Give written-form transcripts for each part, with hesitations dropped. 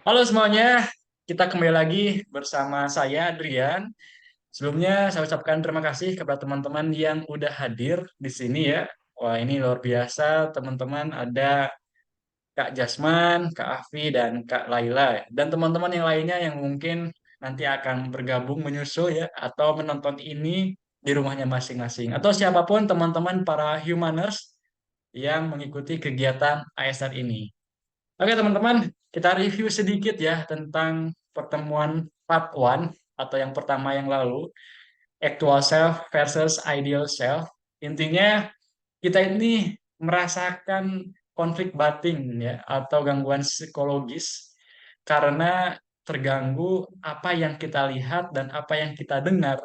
Halo semuanya, kita kembali lagi bersama saya Adrian. Sebelumnya saya ucapkan terima kasih kepada teman-teman yang udah hadir di sini ya. Wah ini luar biasa teman-teman, ada Kak Jasman, Kak Afi, dan Kak Laila ya. Dan teman-teman yang lainnya yang mungkin nanti akan bergabung menyusul ya, atau menonton ini di rumahnya masing-masing. Atau siapapun teman-teman para humaners yang mengikuti kegiatan ASR ini. Oke teman-teman, kita review sedikit ya tentang pertemuan part 1 atau yang pertama yang lalu, actual self versus ideal self. Intinya kita ini merasakan konflik batin ya atau gangguan psikologis karena terganggu apa yang kita lihat dan apa yang kita dengar.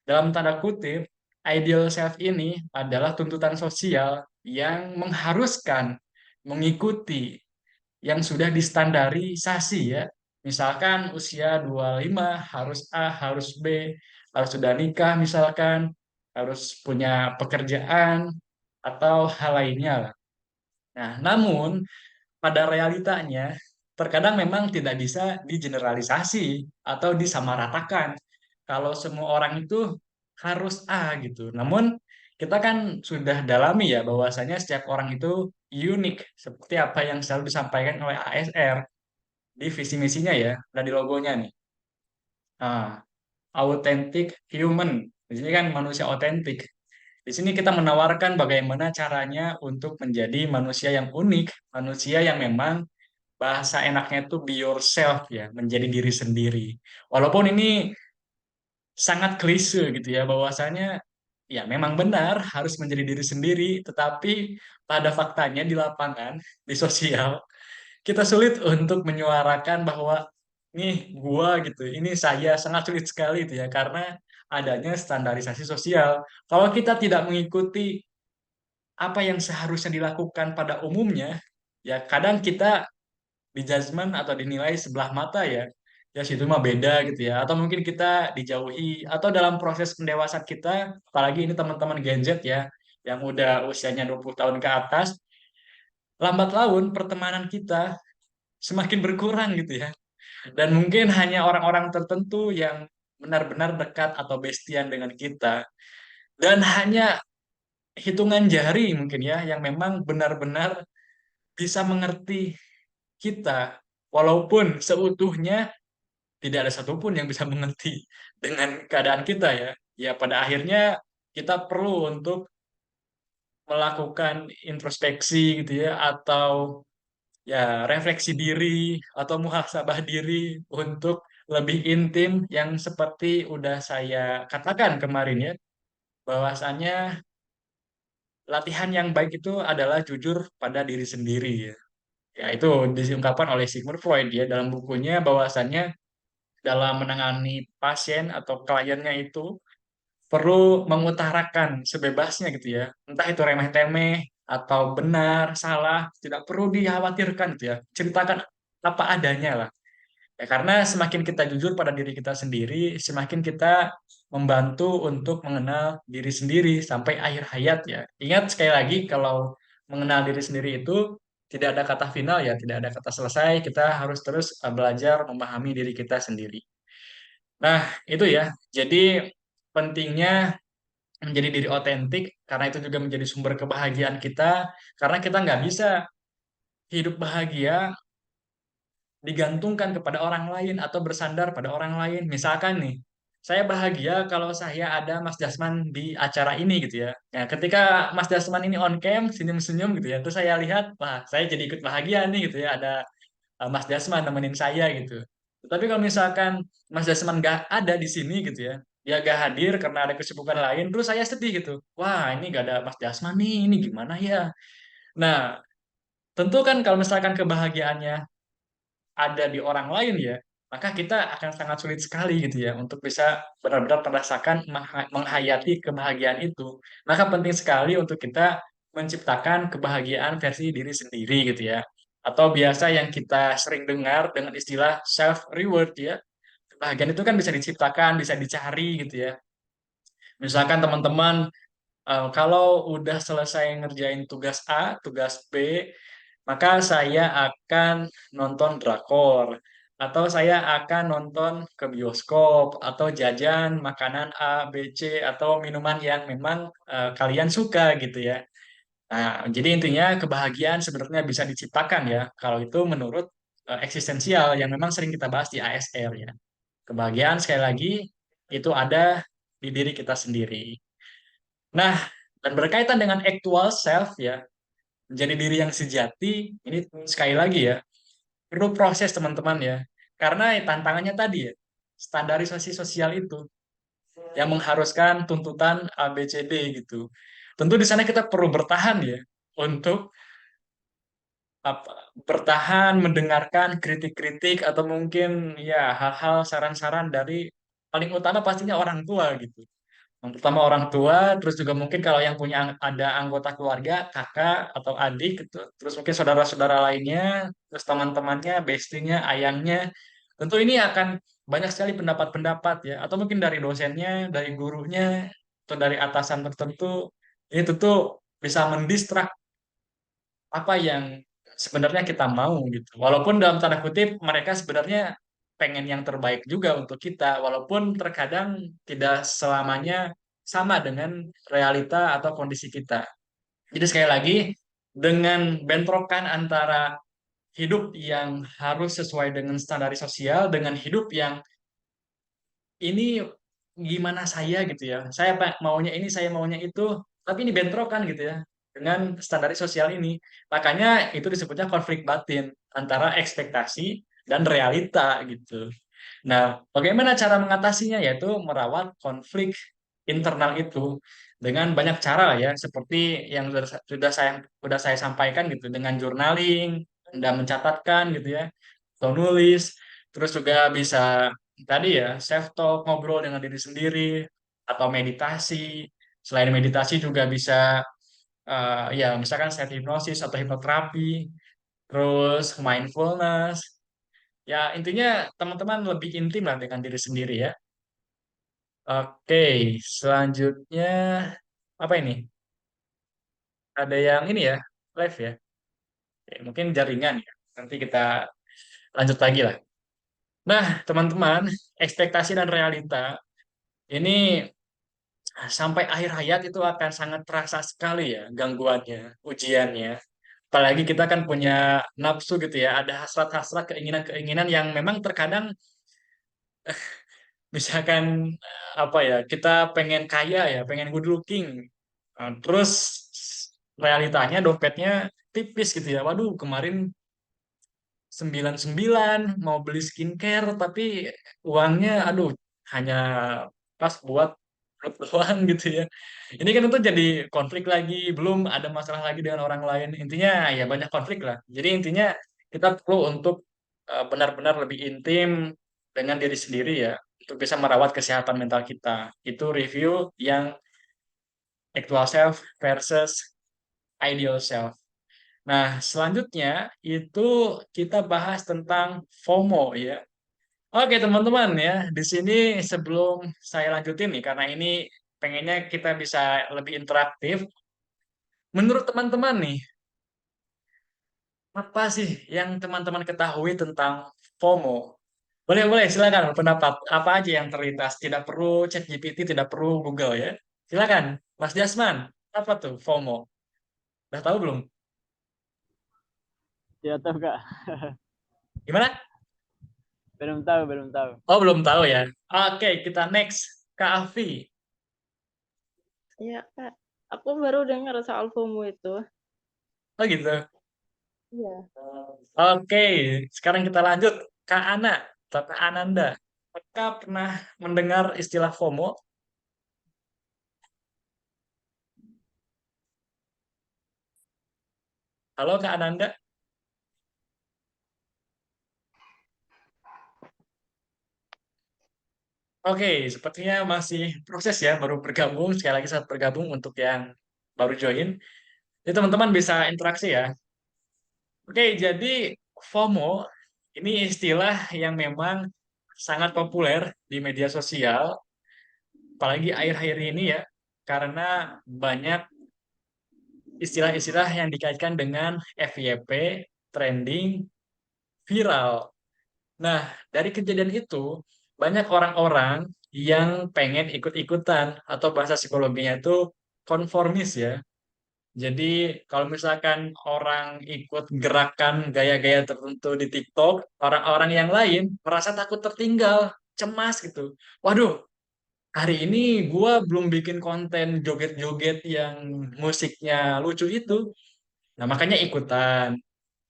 Dalam tanda kutip, ideal self ini adalah tuntutan sosial yang mengharuskan mengikuti yang sudah distandarisasi ya. Misalkan usia 25 harus A, harus B, harus sudah nikah misalkan, harus punya pekerjaan atau hal lainnya lah. Nah, namun pada realitanya terkadang memang tidak bisa digeneralisasi atau disamaratakan. Kalau semua orang itu harus A gitu. Namun kita kan sudah dalami ya bahwasanya setiap orang itu unik seperti apa yang selalu disampaikan oleh ASR di visi misinya ya, dan di logonya nih. Ah, authentic human. Di sini kan manusia otentik. Di sini kita menawarkan bagaimana caranya untuk menjadi manusia yang unik, manusia yang memang bahasa enaknya itu be yourself ya, menjadi diri sendiri. Walaupun ini sangat klise gitu ya, bahwasanya ya memang benar harus menjadi diri sendiri, tetapi pada faktanya di lapangan, di sosial, kita sulit untuk menyuarakan bahwa nih gua gitu, ini saya sangat sulit sekali itu ya karena adanya standarisasi sosial. Kalau kita tidak mengikuti apa yang seharusnya dilakukan pada umumnya, ya kadang kita di judgment atau dinilai sebelah mata ya. Ya situ mah beda gitu ya. Atau mungkin kita dijauhi atau dalam proses pendewasaan kita, apalagi ini teman-teman Gen Z ya yang udah usianya 20 tahun ke atas, lambat laun pertemanan kita semakin berkurang gitu ya. Dan mungkin hanya orang-orang tertentu yang benar-benar dekat atau bestian dengan kita. Dan hanya hitungan jari mungkin ya, yang memang benar-benar bisa mengerti kita. Walaupun seutuhnya tidak ada satupun yang bisa mengerti dengan keadaan kita ya. Ya pada akhirnya kita perlu untuk melakukan introspeksi gitu ya, atau ya refleksi diri atau muhasabah diri untuk lebih intim yang seperti udah saya katakan kemarin ya, bahwasannya latihan yang baik itu adalah jujur pada diri sendiri ya. Ya itu diungkapkan oleh Sigmund Freud ya dalam bukunya, bahwasannya dalam menangani pasien atau kliennya itu perlu mengutarakan sebebasnya gitu ya. Entah itu remeh-temeh atau benar, salah, tidak perlu dikhawatirkan gitu ya. Ceritakan apa adanya lah. Ya, karena semakin kita jujur pada diri kita sendiri, semakin kita membantu untuk mengenal diri sendiri sampai akhir hayat ya. Ingat sekali lagi kalau mengenal diri sendiri itu tidak ada kata final ya, tidak ada kata selesai. Kita harus terus belajar memahami diri kita sendiri. Nah, itu ya. Jadi pentingnya menjadi diri otentik karena itu juga menjadi sumber kebahagiaan kita, karena kita nggak bisa hidup bahagia digantungkan kepada orang lain atau bersandar pada orang lain. Misalkan nih, saya bahagia kalau saya ada Mas Dasman di acara ini gitu ya. Nah, ketika Mas Dasman ini on cam, senyum-senyum gitu ya, terus saya lihat, wah, saya jadi ikut bahagia nih gitu ya, ada Mas Dasman nemenin saya gitu. Tapi kalau misalkan Mas Dasman nggak ada di sini gitu ya, dia nggak hadir karena ada kesibukan lain, terus saya sedih gitu. Wah, ini nggak ada Mas Dasman nih, ini gimana ya? Nah, tentu kan kalau misalkan kebahagiaannya ada di orang lain ya, maka kita akan sangat sulit sekali gitu ya untuk bisa benar-benar merasakan menghayati kebahagiaan itu. Maka penting sekali untuk kita menciptakan kebahagiaan versi diri sendiri gitu ya. Atau biasa yang kita sering dengar dengan istilah self reward ya. Kebahagiaan itu kan bisa diciptakan, bisa dicari gitu ya. Misalkan teman-teman kalau udah selesai ngerjain tugas A, tugas B, maka saya akan nonton drakor, atau saya akan nonton ke bioskop, atau jajan makanan A, B, C, atau minuman yang memang kalian suka gitu ya. Nah, jadi intinya kebahagiaan sebenarnya bisa diciptakan ya, kalau itu menurut eksistensial yang memang sering kita bahas di ASR ya. Kebahagiaan sekali lagi itu ada di diri kita sendiri. Nah, dan berkaitan dengan actual self ya, menjadi diri yang sejati, ini sekali lagi ya, perlu proses teman-teman ya. Karena tantangannya tadi ya, standarisasi sosial itu yang mengharuskan tuntutan A, B, C, D gitu. Tentu di sana kita perlu bertahan ya untuk apa, bertahan mendengarkan kritik-kritik atau mungkin ya hal-hal saran-saran dari paling utama pastinya orang tua gitu. Yang pertama orang tua, terus juga mungkin kalau yang punya ada anggota keluarga, kakak atau adik gitu, terus mungkin saudara-saudara lainnya, terus teman-temannya, bestinya, ayangnya. Tentu ini akan banyak sekali pendapat-pendapat ya, atau mungkin dari dosennya, dari gurunya, atau dari atasan tertentu. Ini tentu bisa mendistrak apa yang sebenarnya kita mau gitu. Walaupun dalam tanda kutip mereka sebenarnya pengen yang terbaik juga untuk kita, walaupun terkadang tidak selamanya sama dengan realita atau kondisi kita. Jadi sekali lagi, dengan bentrokan antara hidup yang harus sesuai dengan standar sosial dengan hidup yang ini gimana saya gitu ya. Saya maunya ini, saya maunya itu, tapi ini bentrokan gitu ya dengan standar sosial ini. Makanya itu disebutnya konflik batin antara ekspektasi dan realita gitu. Nah, bagaimana cara mengatasinya? Yaitu merawat konflik internal itu dengan banyak cara ya, seperti yang sudah saya sampaikan gitu, dengan journaling, Anda mencatatkan gitu ya, atau nulis, terus juga bisa tadi ya self talk, ngobrol dengan diri sendiri, atau meditasi. Selain meditasi juga bisa ya misalkan self hipnosis atau hipnoterapi, terus mindfulness. Ya, intinya teman-teman lebih intim lah dengan diri sendiri ya. Oke, selanjutnya apa ini? Ada yang ini ya, live ya. Oke, mungkin jaringan ya. Nanti kita lanjut lagi lah. Nah, teman-teman, ekspektasi dan realita ini sampai akhir hayat itu akan sangat terasa sekali ya gangguannya, ujiannya. Apalagi kita kan punya nafsu gitu ya, ada hasrat-hasrat, keinginan-keinginan yang memang terkadang misalkan apa ya, kita pengen kaya ya, pengen good looking. Terus realitanya dompetnya tipis gitu ya. Waduh, kemarin 99 mau beli skincare tapi uangnya aduh hanya pas buat perut doang gitu ya. Ini kan tentu jadi konflik lagi, belum ada masalah lagi dengan orang lain. Intinya ya banyak konflik lah. Jadi intinya kita perlu untuk benar-benar lebih intim dengan diri sendiri ya untuk bisa merawat kesehatan mental kita. Itu review yang actual self versus ideal self. Nah, selanjutnya itu kita bahas tentang FOMO ya. Oke, teman-teman ya. Di sini sebelum saya lanjutin nih karena ini pengennya kita bisa lebih interaktif. Menurut teman-teman nih, apa sih yang teman-teman ketahui tentang FOMO? Boleh, boleh, silakan pendapat. Apa aja yang terlintas? Tidak perlu ChatGPT, tidak perlu Google ya. Silakan, Mas Jasman. Apa tuh FOMO? Udah tahu belum? Ya tahu kak. Gimana? Belum tahu, belum tahu. Oh, belum tahu ya. Oke, kita next. Kak Afi. Iya, Kak. Aku baru dengar soal FOMO itu. Oh gitu. Iya. Oke, sekarang kita lanjut. Kak Ana, atau Kak Ananda. Apakah pernah mendengar istilah FOMO? Halo Kak Ananda. Oke, sepertinya masih proses ya, baru bergabung. Sekali lagi saat bergabung untuk yang baru join. Jadi teman-teman bisa interaksi ya. Oke, jadi FOMO ini istilah yang memang sangat populer di media sosial, apalagi akhir-akhir ini ya, karena banyak istilah-istilah yang dikaitkan dengan FYP, trending, viral. Nah, dari kejadian itu, banyak orang-orang yang pengen ikut-ikutan atau bahasa psikologinya itu konformis ya. Jadi kalau misalkan orang ikut gerakan gaya-gaya tertentu di TikTok, orang-orang yang lain merasa takut tertinggal, cemas gitu. Waduh, hari ini gua belum bikin konten joget-joget yang musiknya lucu itu. Nah, makanya ikutan.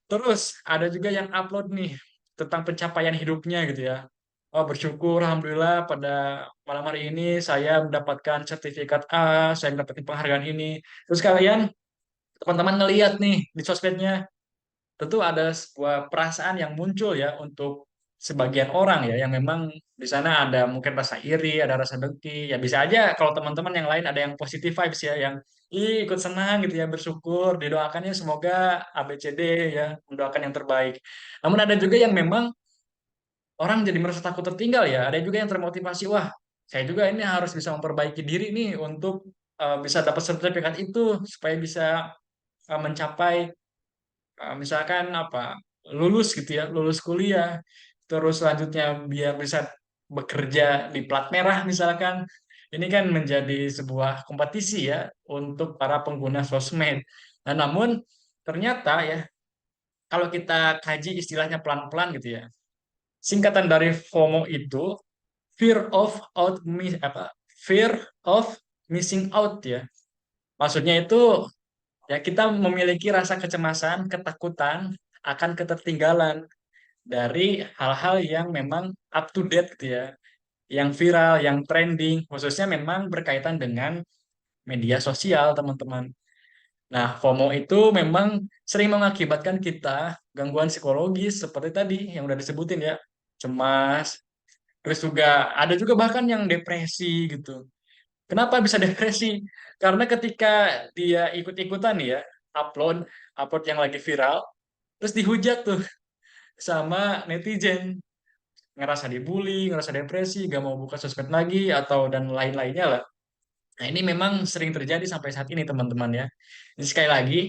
Terus ada juga yang upload nih tentang pencapaian hidupnya gitu ya. Oh, bersyukur alhamdulillah pada malam hari ini saya mendapatkan sertifikat A, saya mendapatkan penghargaan ini. Terus kalian teman-teman ngeliat nih di sosmednya, tentu ada sebuah perasaan yang muncul ya untuk sebagian orang ya yang memang di sana ada mungkin rasa iri, ada rasa dengki. Ya bisa aja kalau teman-teman yang lain ada yang positive vibes ya, yang ikut senang gitu ya, bersyukur, didoakannya semoga ABCD ya, mendoakan yang terbaik. Namun ada juga yang memang orang jadi merasa takut tertinggal ya. Ada juga yang termotivasi, wah, saya juga ini harus bisa memperbaiki diri nih untuk bisa dapat sertifikat itu supaya bisa mencapai misalkan apa lulus gitu ya, lulus kuliah, terus selanjutnya biar bisa bekerja di plat merah misalkan. Ini kan menjadi sebuah kompetisi ya untuk para pengguna sosmed. Nah, namun ternyata ya kalau kita kaji istilahnya pelan-pelan gitu ya, singkatan dari FOMO itu fear of missing out ya. Maksudnya itu ya kita memiliki rasa kecemasan, ketakutan akan ketertinggalan dari hal-hal yang memang up to date gitu ya, yang viral, yang trending, khususnya memang berkaitan dengan media sosial, teman-teman. Nah, FOMO itu memang sering mengakibatkan kita gangguan psikologis seperti tadi yang udah disebutin ya, cemas, terus juga ada juga bahkan yang depresi gitu. Kenapa bisa depresi? Karena ketika dia ikut-ikutan nih ya, upload upload yang lagi viral, terus dihujat tuh sama netizen, ngerasa dibully, ngerasa depresi, gak mau buka sosmed lagi, atau dan lain-lainnya lah. Nah, ini memang sering terjadi sampai saat ini, teman-teman ya. Ini sekali lagi,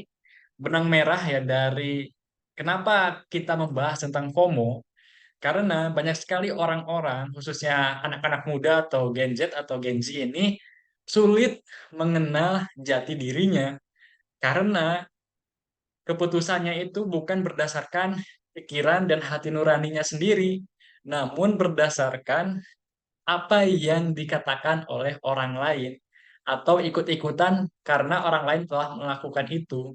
benang merah ya dari kenapa kita membahas tentang FOMO, karena banyak sekali orang-orang, khususnya anak-anak muda atau Gen Z atau Gen Z ini, sulit mengenal jati dirinya. Karena keputusannya itu bukan berdasarkan pikiran dan hati nuraninya sendiri, namun berdasarkan apa yang dikatakan oleh orang lain atau ikut-ikutan karena orang lain telah melakukan itu.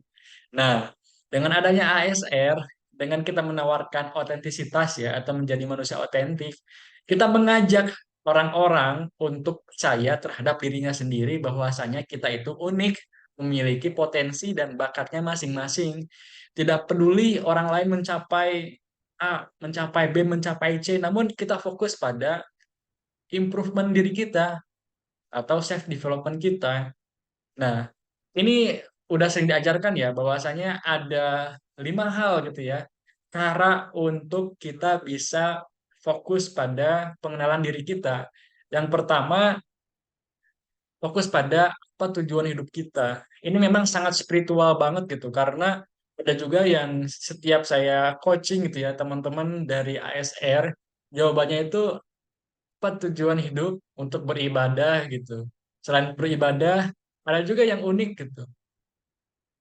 Nah, dengan adanya ASR, dengan kita menawarkan otentisitas ya atau menjadi manusia otentik, kita mengajak orang-orang untuk percaya terhadap dirinya sendiri bahwasanya kita itu unik, memiliki potensi dan bakatnya masing-masing. Tidak peduli orang lain mencapai A, mencapai B, mencapai C, namun kita fokus pada improvement diri kita atau self development kita. Nah, ini udah sering diajarkan ya bahwasanya ada 5 hal gitu ya cara untuk kita bisa fokus pada pengenalan diri kita. Yang pertama, fokus pada apa tujuan hidup kita. Ini memang sangat spiritual banget gitu karena ada juga yang setiap saya coaching gitu ya teman-teman dari ASR, jawabannya itu apa tujuan hidup untuk beribadah gitu. Selain beribadah, ada juga yang unik gitu.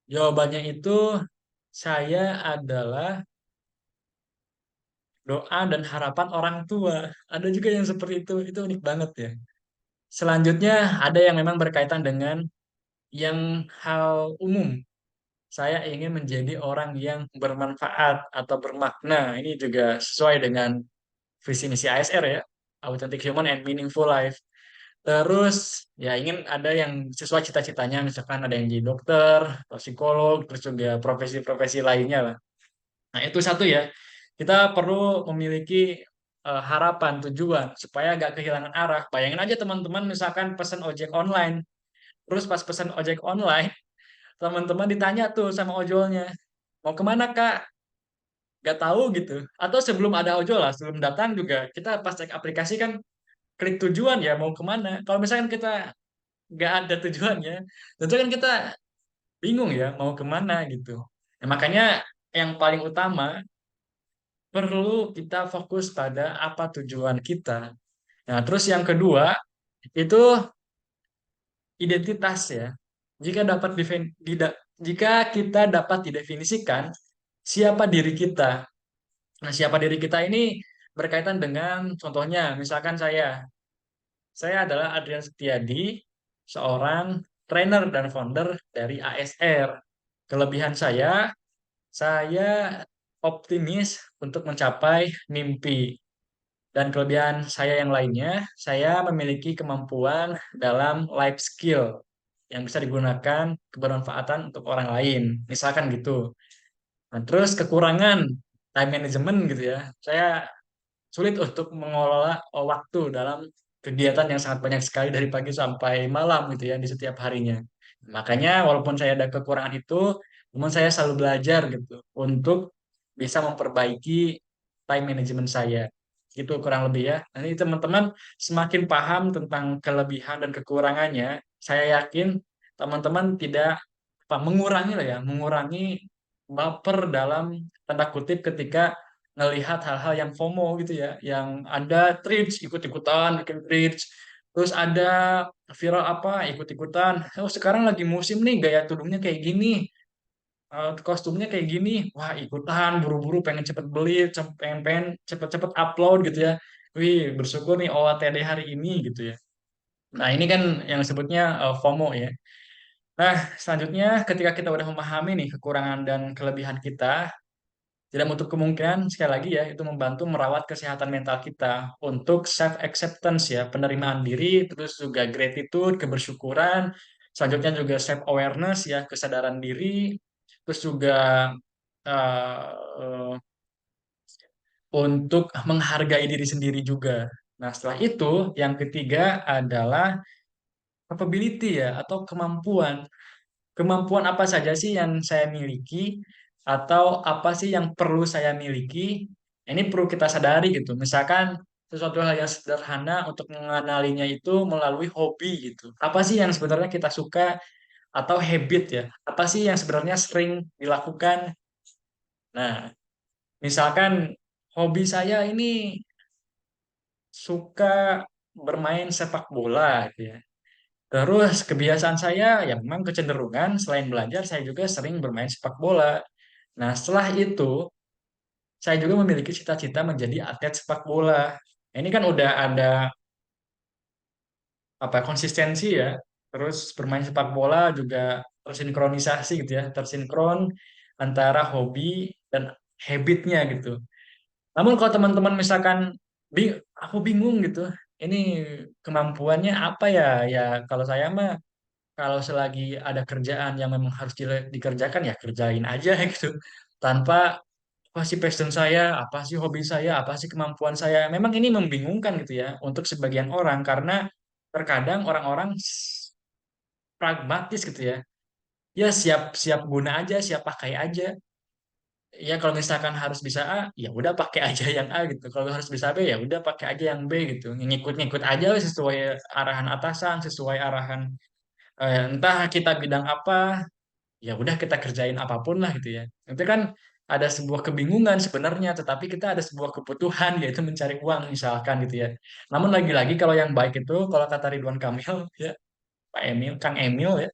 Jawabannya itu saya adalah doa dan harapan orang tua. Ada juga yang seperti itu unik banget ya. Selanjutnya ada yang memang berkaitan dengan yang hal umum. Saya ingin menjadi orang yang bermanfaat atau bermakna. Ini juga sesuai dengan visi misi ASR ya, Authentic Human and Meaningful Life. Terus ya ingin ada yang sesuai cita-citanya, misalkan ada yang jadi dokter atau psikolog, terus juga profesi-profesi lainnya lah. Nah itu satu ya, kita perlu memiliki harapan, tujuan, supaya nggak kehilangan arah. Bayangin aja teman-teman misalkan pesan ojek online, terus pas pesan ojek online, teman-teman ditanya tuh sama ojolnya, mau kemana Kak? Nggak tahu gitu. Atau sebelum ada ojol lah, sebelum datang juga, kita pas cek aplikasi kan klik tujuan ya mau kemana. Kalau misalkan kita nggak ada tujuannya, tentu kan kita bingung ya mau kemana gitu. Nah, makanya yang paling utama perlu kita fokus pada apa tujuan kita. Nah, terus yang kedua itu identitas ya. Jika dapat jika kita dapat didefinisikan siapa diri kita. Nah, siapa diri kita ini berkaitan dengan contohnya, misalkan saya adalah Adrian Setiadi, seorang trainer dan founder dari ASR. Kelebihan saya optimis untuk mencapai mimpi. Dan kelebihan saya yang lainnya, saya memiliki kemampuan dalam life skill yang bisa digunakan kebermanfaatan untuk orang lain. Misalkan gitu. Nah, terus kekurangan time management gitu ya. Saya sulit untuk mengelola waktu dalam kegiatan yang sangat banyak sekali dari pagi sampai malam gitu ya di setiap harinya. Makanya walaupun saya ada kekurangan itu, namun saya selalu belajar gitu untuk bisa memperbaiki time management saya. Gitu kurang lebih ya. Nanti teman-teman semakin paham tentang kelebihan dan kekurangannya, saya yakin teman-teman tidak apa mengurangi lah ya, mengurangi baper dalam tanda kutip ketika ngelihat hal-hal yang FOMO gitu ya, yang ada trends ikut-ikutan bikin trends, terus ada viral apa ikut-ikutan, oh sekarang lagi musim nih gaya tudungnya kayak gini, kostumnya kayak gini, wah ikutan buru-buru pengen cepet beli, pengen pengen cepet-cepet upload gitu ya, wih bersyukur nih OOTD hari ini gitu ya. Nah ini kan yang disebutnya FOMO ya. Nah selanjutnya ketika kita udah memahami nih kekurangan dan kelebihan kita, tidak menutup kemungkinan, sekali lagi ya, itu membantu merawat kesehatan mental kita untuk self-acceptance ya, penerimaan diri, terus juga gratitude, kebersyukuran, selanjutnya juga self-awareness ya, kesadaran diri, terus juga eh, untuk menghargai diri sendiri juga. Nah, setelah itu, yang ketiga adalah capability ya, atau kemampuan. Kemampuan apa saja sih yang saya miliki atau apa sih yang perlu saya miliki? Ini perlu kita sadari gitu. Misalkan sesuatu hal yang sederhana untuk mengenalinya itu melalui hobi gitu. Apa sih yang sebenarnya kita suka atau habit ya? Apa sih yang sebenarnya sering dilakukan? Nah, misalkan hobi saya ini suka bermain sepak bola gitu ya. Terus kebiasaan saya ya memang kecenderungan selain belajar saya juga sering bermain sepak bola. Nah, setelah itu saya juga memiliki cita-cita menjadi atlet sepak bola. Nah, ini kan udah ada apa konsistensi ya. Terus bermain sepak bola juga tersinkronisasi gitu ya, tersinkron antara hobi dan habitnya gitu. Namun kalau teman-teman misalkan aku bingung gitu, ini kemampuannya apa ya? Ya kalau saya mah kalau selagi ada kerjaan yang memang harus dikerjakan ya kerjain aja gitu tanpa apa sih passion saya, apa sih hobi saya, apa sih kemampuan saya. Memang ini membingungkan gitu ya untuk sebagian orang karena terkadang orang-orang pragmatis gitu ya. Ya siap siap guna aja, siap pakai aja. Ya kalau misalkan harus bisa A, ya udah pakai aja yang A gitu. Kalau harus bisa B, ya udah pakai aja yang B gitu. Ngikut-ngikut aja sesuai arahan atasan, sesuai arahan entah kita bidang apa, ya udah kita kerjain apapun lah gitu ya. Itu kan ada sebuah kebingungan sebenarnya, tetapi kita ada sebuah kebutuhan yaitu mencari uang misalkan gitu ya. Namun lagi-lagi kalau yang baik itu kalau kata Ridwan Kamil ya, Pak Emil, Kang Emil ya,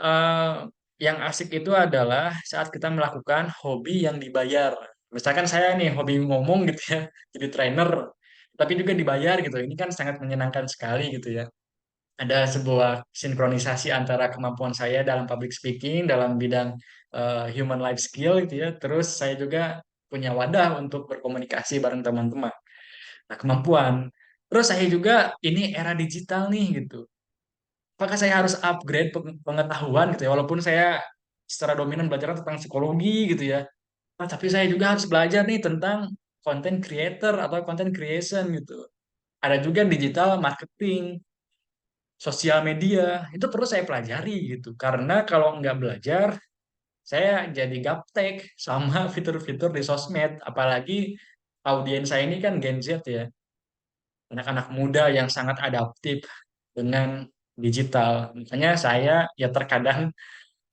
eh, yang asik itu adalah saat kita melakukan hobi yang dibayar. Misalkan saya nih hobi ngomong gitu ya, jadi trainer, tapi juga dibayar gitu. Ini kan sangat menyenangkan sekali gitu ya. Ada sebuah sinkronisasi antara kemampuan saya dalam public speaking, dalam bidang human life skill gitu ya. Terus saya juga punya wadah untuk berkomunikasi bareng teman-teman. Nah, kemampuan. Terus saya juga ini era digital nih gitu. Apakah saya harus upgrade pengetahuan gitu ya? Walaupun saya secara dominan belajar tentang psikologi gitu ya. Nah, tapi saya juga harus belajar nih tentang content creator atau content creation gitu. Ada juga digital marketing, sosial media itu perlu saya pelajari gitu karena kalau nggak belajar saya jadi gaptek sama fitur-fitur di sosmed apalagi audiens saya ini kan Gen Z ya, anak-anak muda yang sangat adaptif dengan digital. Makanya saya ya terkadang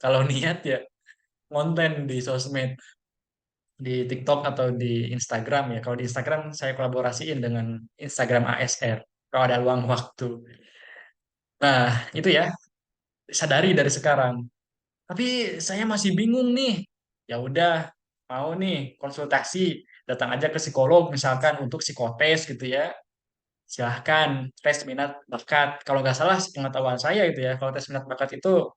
kalau niat ya konten di sosmed, di TikTok atau di Instagram ya. Kalau di Instagram saya kolaborasiin dengan Instagram ASR kalau ada luang waktu. Nah, itu ya, sadari dari sekarang. Tapi saya masih bingung nih. Ya udah, mau nih konsultasi, datang aja ke psikolog misalkan untuk psikotes gitu ya. Silahkan tes minat bakat. Kalau nggak salah pengetahuan saya itu ya, kalau tes minat bakat itu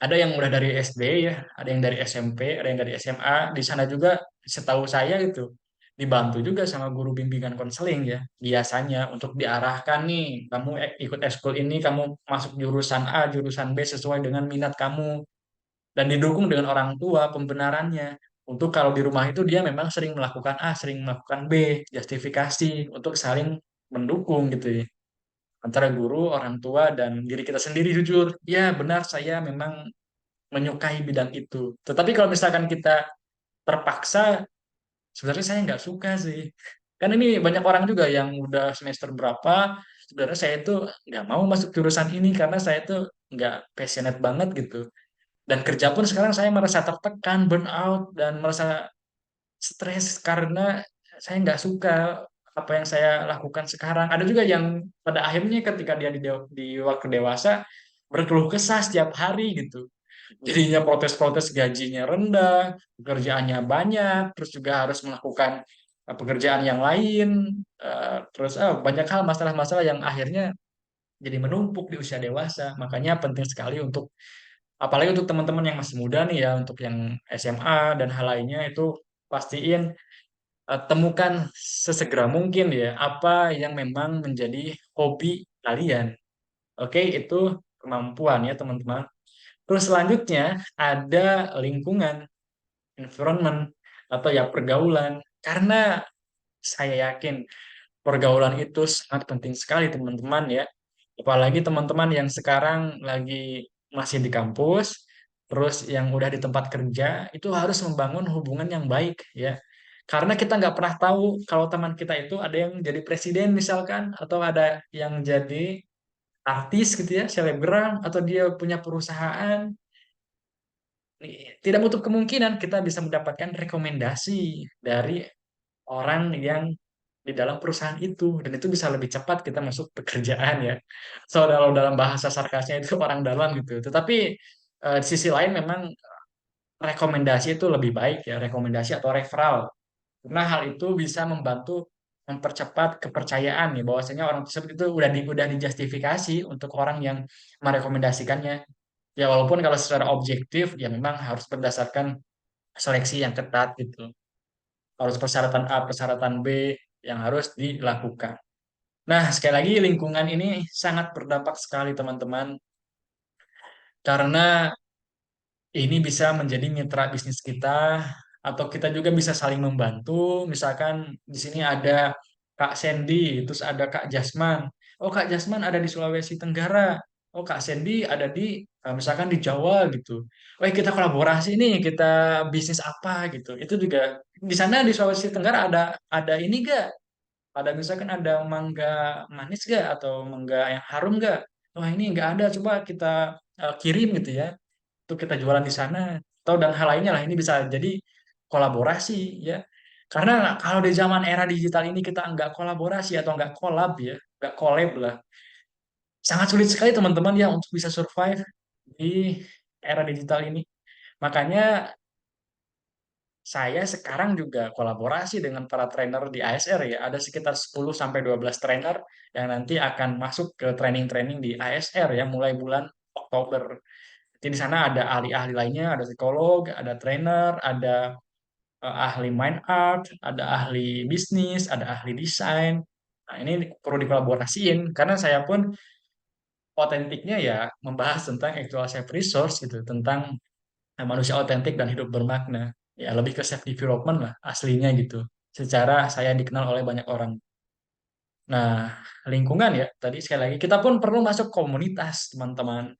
ada yang udah dari SD ya, ada yang dari SMP, ada yang dari SMA. Di sana juga setahu saya itu dibantu juga sama guru bimbingan konseling ya. Biasanya untuk diarahkan nih, kamu ikut ekskul ini, kamu masuk jurusan A, jurusan B sesuai dengan minat kamu dan didukung dengan orang tua pembenarannya. Untuk kalau di rumah itu dia memang sering melakukan A, sering melakukan B, justifikasi untuk saling mendukung gitu ya. Antara guru, orang tua, dan diri kita sendiri jujur. Ya benar saya memang menyukai bidang itu. Tetapi kalau misalkan kita terpaksa, sebenarnya saya nggak suka sih. Kan ini banyak orang juga yang udah semester berapa, sebenarnya saya itu nggak mau masuk jurusan ini karena saya itu nggak passionate banget gitu. Dan kerja pun sekarang saya merasa tertekan, burnout, dan merasa stres karena saya nggak suka apa yang saya lakukan sekarang. Ada juga yang pada akhirnya ketika dia di waktu dewasa berkeluh kesah setiap hari gitu. Jadinya protes-protes gajinya rendah, pekerjaannya banyak, terus juga harus melakukan pekerjaan yang lain, terus banyak hal masalah-masalah yang akhirnya jadi menumpuk di usia dewasa. Makanya penting sekali untuk apalagi untuk teman-teman yang masih muda nih ya, untuk yang SMA dan hal lainnya itu pastiin temukan sesegera mungkin ya apa yang memang menjadi hobi kalian. Oke, itu kemampuan ya teman-teman. Terus selanjutnya ada lingkungan, environment atau ya pergaulan. Karena saya yakin pergaulan itu sangat penting sekali teman-teman ya. Apalagi teman-teman yang sekarang lagi masih di kampus, terus yang udah di tempat kerja, itu harus membangun hubungan yang baik ya. Karena kita nggak pernah tahu kalau teman kita itu ada yang jadi presiden misalkan, atau ada yang jadi artis gitu ya, selebgram, atau dia punya perusahaan. Tidak menutup kemungkinan kita bisa mendapatkan rekomendasi dari orang yang di dalam perusahaan itu dan itu bisa lebih cepat kita masuk pekerjaan ya. So kalau dalam bahasa sarkasnya itu orang dalam gitu. Tetapi di sisi lain memang rekomendasi itu lebih baik ya, rekomendasi atau referral. Karena hal itu bisa membantu mempercepat kepercayaan ya bahwasanya orang tersebut itu udah dijustifikasi untuk orang yang merekomendasikannya. Ya walaupun kalau secara objektif ya memang harus berdasarkan seleksi yang ketat gitu. Harus persyaratan A, persyaratan B yang harus dilakukan. Nah, sekali lagi lingkungan ini sangat berdampak sekali teman-teman karena ini bisa menjadi mitra bisnis kita atau kita juga bisa saling membantu. Misalkan di sini ada Kak Sandy, terus ada Kak Jasman. Oh, Kak Jasman ada di Sulawesi Tenggara. Oh, Kak Sandy ada di misalkan di Jawa gitu. Oh, kita kolaborasi nih, kita bisnis apa gitu. Itu juga di sana di Sulawesi Tenggara ada ini gak? Ada misalkan ada mangga manis gak atau mangga yang harum gak? Wah, ini nggak ada, coba kita kirim gitu ya untuk kita jualan di sana atau dan hal lainnya lah ini bisa jadi kolaborasi ya karena kalau di zaman era digital ini kita nggak kolaborasi atau nggak collab ya nggak collab lah sangat sulit sekali teman-teman ya untuk bisa survive di era digital ini makanya saya sekarang juga kolaborasi dengan para trainer di ASR ya ada sekitar 10 sampai 12 trainer yang nanti akan masuk ke training-training di ASR ya mulai bulan Oktober. Jadi di sana ada ahli-ahli lainnya, ada psikolog, ada trainer, ada ahli mind art, ada ahli bisnis, ada ahli desain. Nah, ini perlu dikolaborasiin karena saya pun otentiknya ya membahas tentang actual self resource gitu, tentang manusia otentik dan hidup bermakna. Ya lebih ke self development lah aslinya gitu. Secara saya dikenal oleh banyak orang. Nah, lingkungan ya, tadi sekali lagi kita pun perlu masuk komunitas, teman-teman.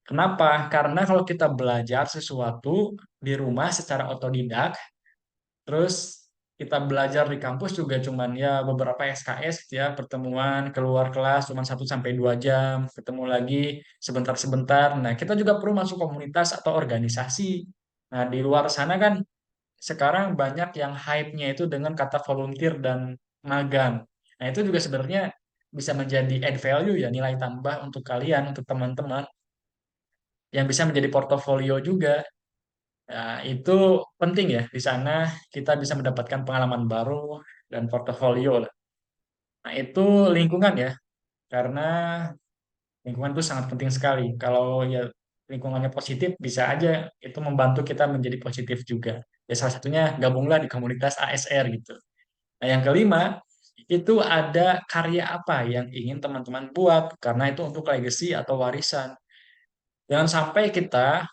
Kenapa? Karena kalau kita belajar sesuatu di rumah secara otodidak, terus kita belajar di kampus juga cuman ya beberapa SKS gitu ya, pertemuan keluar kelas cuman 1 sampai 2 jam, ketemu lagi sebentar-sebentar. Nah, kita juga perlu masuk komunitas atau organisasi. Nah, di luar sana kan sekarang banyak yang hype-nya itu dengan kata volunteer dan magang. Nah, itu juga sebenarnya bisa menjadi add value ya, nilai tambah untuk kalian, untuk teman-teman yang bisa menjadi portofolio juga. Nah, itu penting ya, di sana kita bisa mendapatkan pengalaman baru dan portofolio lah. Nah, itu lingkungan ya, karena lingkungan itu sangat penting sekali. Kalau ya lingkungannya positif, bisa aja itu membantu kita menjadi positif juga. Ya salah satunya gabunglah di komunitas ASR gitu. Nah, yang kelima, itu ada karya apa yang ingin teman-teman buat, karena itu untuk legacy atau warisan. Jangan sampai kita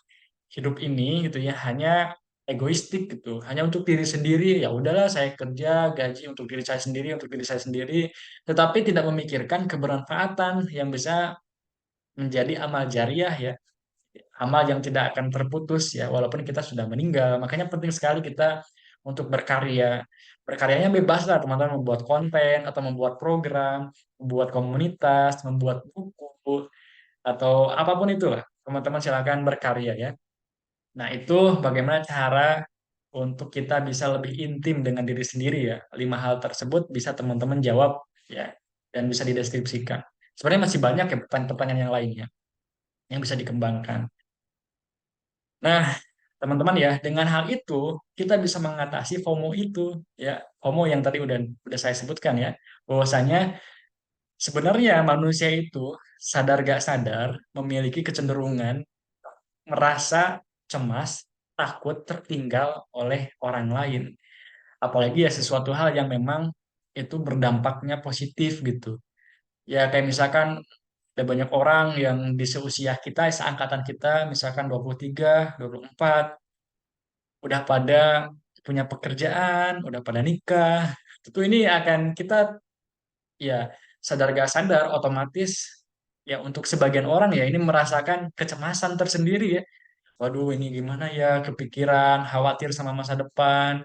hidup ini gitu ya hanya egoistik gitu, hanya untuk diri sendiri. Ya udahlah, saya kerja gaji untuk diri saya sendiri, untuk diri saya sendiri, tetapi tidak memikirkan kebermanfaatan yang bisa menjadi amal jariah ya, amal yang tidak akan terputus ya walaupun kita sudah meninggal. Makanya penting sekali kita untuk berkarya. Berkaryanya bebas lah teman-teman, membuat konten atau membuat program, membuat komunitas, membuat buku atau apapun itulah. Teman-teman silakan berkarya ya. Nah, itu bagaimana cara untuk kita bisa lebih intim dengan diri sendiri ya. 5 hal tersebut bisa teman-teman jawab ya dan bisa dideskripsikan. Sebenarnya masih banyak ya pertanyaan-pertanyaan yang lainnya yang bisa dikembangkan. Nah, teman-teman ya, dengan hal itu kita bisa mengatasi FOMO itu ya. FOMO yang tadi udah saya sebutkan ya, bahwasanya sebenarnya manusia itu sadar gak sadar memiliki kecenderungan merasa cemas, takut tertinggal oleh orang lain. Apalagi ya sesuatu hal yang memang itu berdampaknya positif gitu. Ya kayak misalkan ada banyak orang yang di seusia kita, seangkatan kita, misalkan 23, 24, udah pada punya pekerjaan, udah pada nikah. Tentu ini akan kita ya sadar gak sadar otomatis ya untuk sebagian orang ya ini merasakan kecemasan tersendiri ya. Waduh, ini gimana ya, kepikiran, khawatir sama masa depan,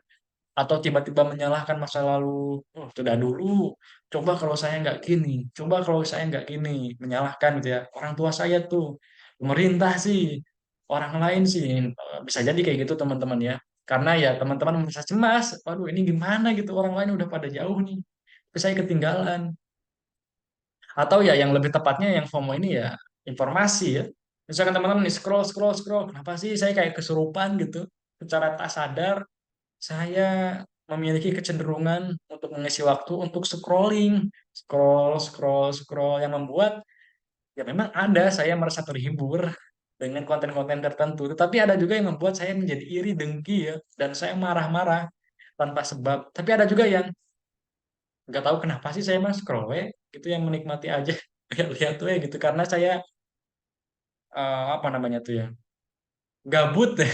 atau tiba-tiba menyalahkan masa lalu. Oh, sudah dulu. Coba kalau saya nggak gini, coba kalau saya nggak gini, menyalahkan gitu ya. Orang tua saya tuh, pemerintah sih, orang lain sih. Bisa jadi kayak gitu teman-teman ya. Karena ya teman-teman merasa cemas. Waduh, ini gimana gitu, orang lain udah pada jauh nih. Tapi saya ketinggalan. Atau ya yang lebih tepatnya yang FOMO ini ya informasi ya. Misalkan teman-teman nih scroll scroll scroll, kenapa sih saya kayak kesurupan gitu? Secara tak sadar saya memiliki kecenderungan untuk mengisi waktu untuk scrolling, scroll scroll scroll yang membuat ya memang ada saya merasa terhibur dengan konten-konten tertentu, tetapi ada juga yang membuat saya menjadi iri, dengki ya, dan saya marah-marah tanpa sebab. Tapi ada juga yang nggak tahu kenapa sih saya mas scroll gitu yang menikmati aja lihat-lihat tuh ya gitu karena saya apa namanya tuh ya gabut deh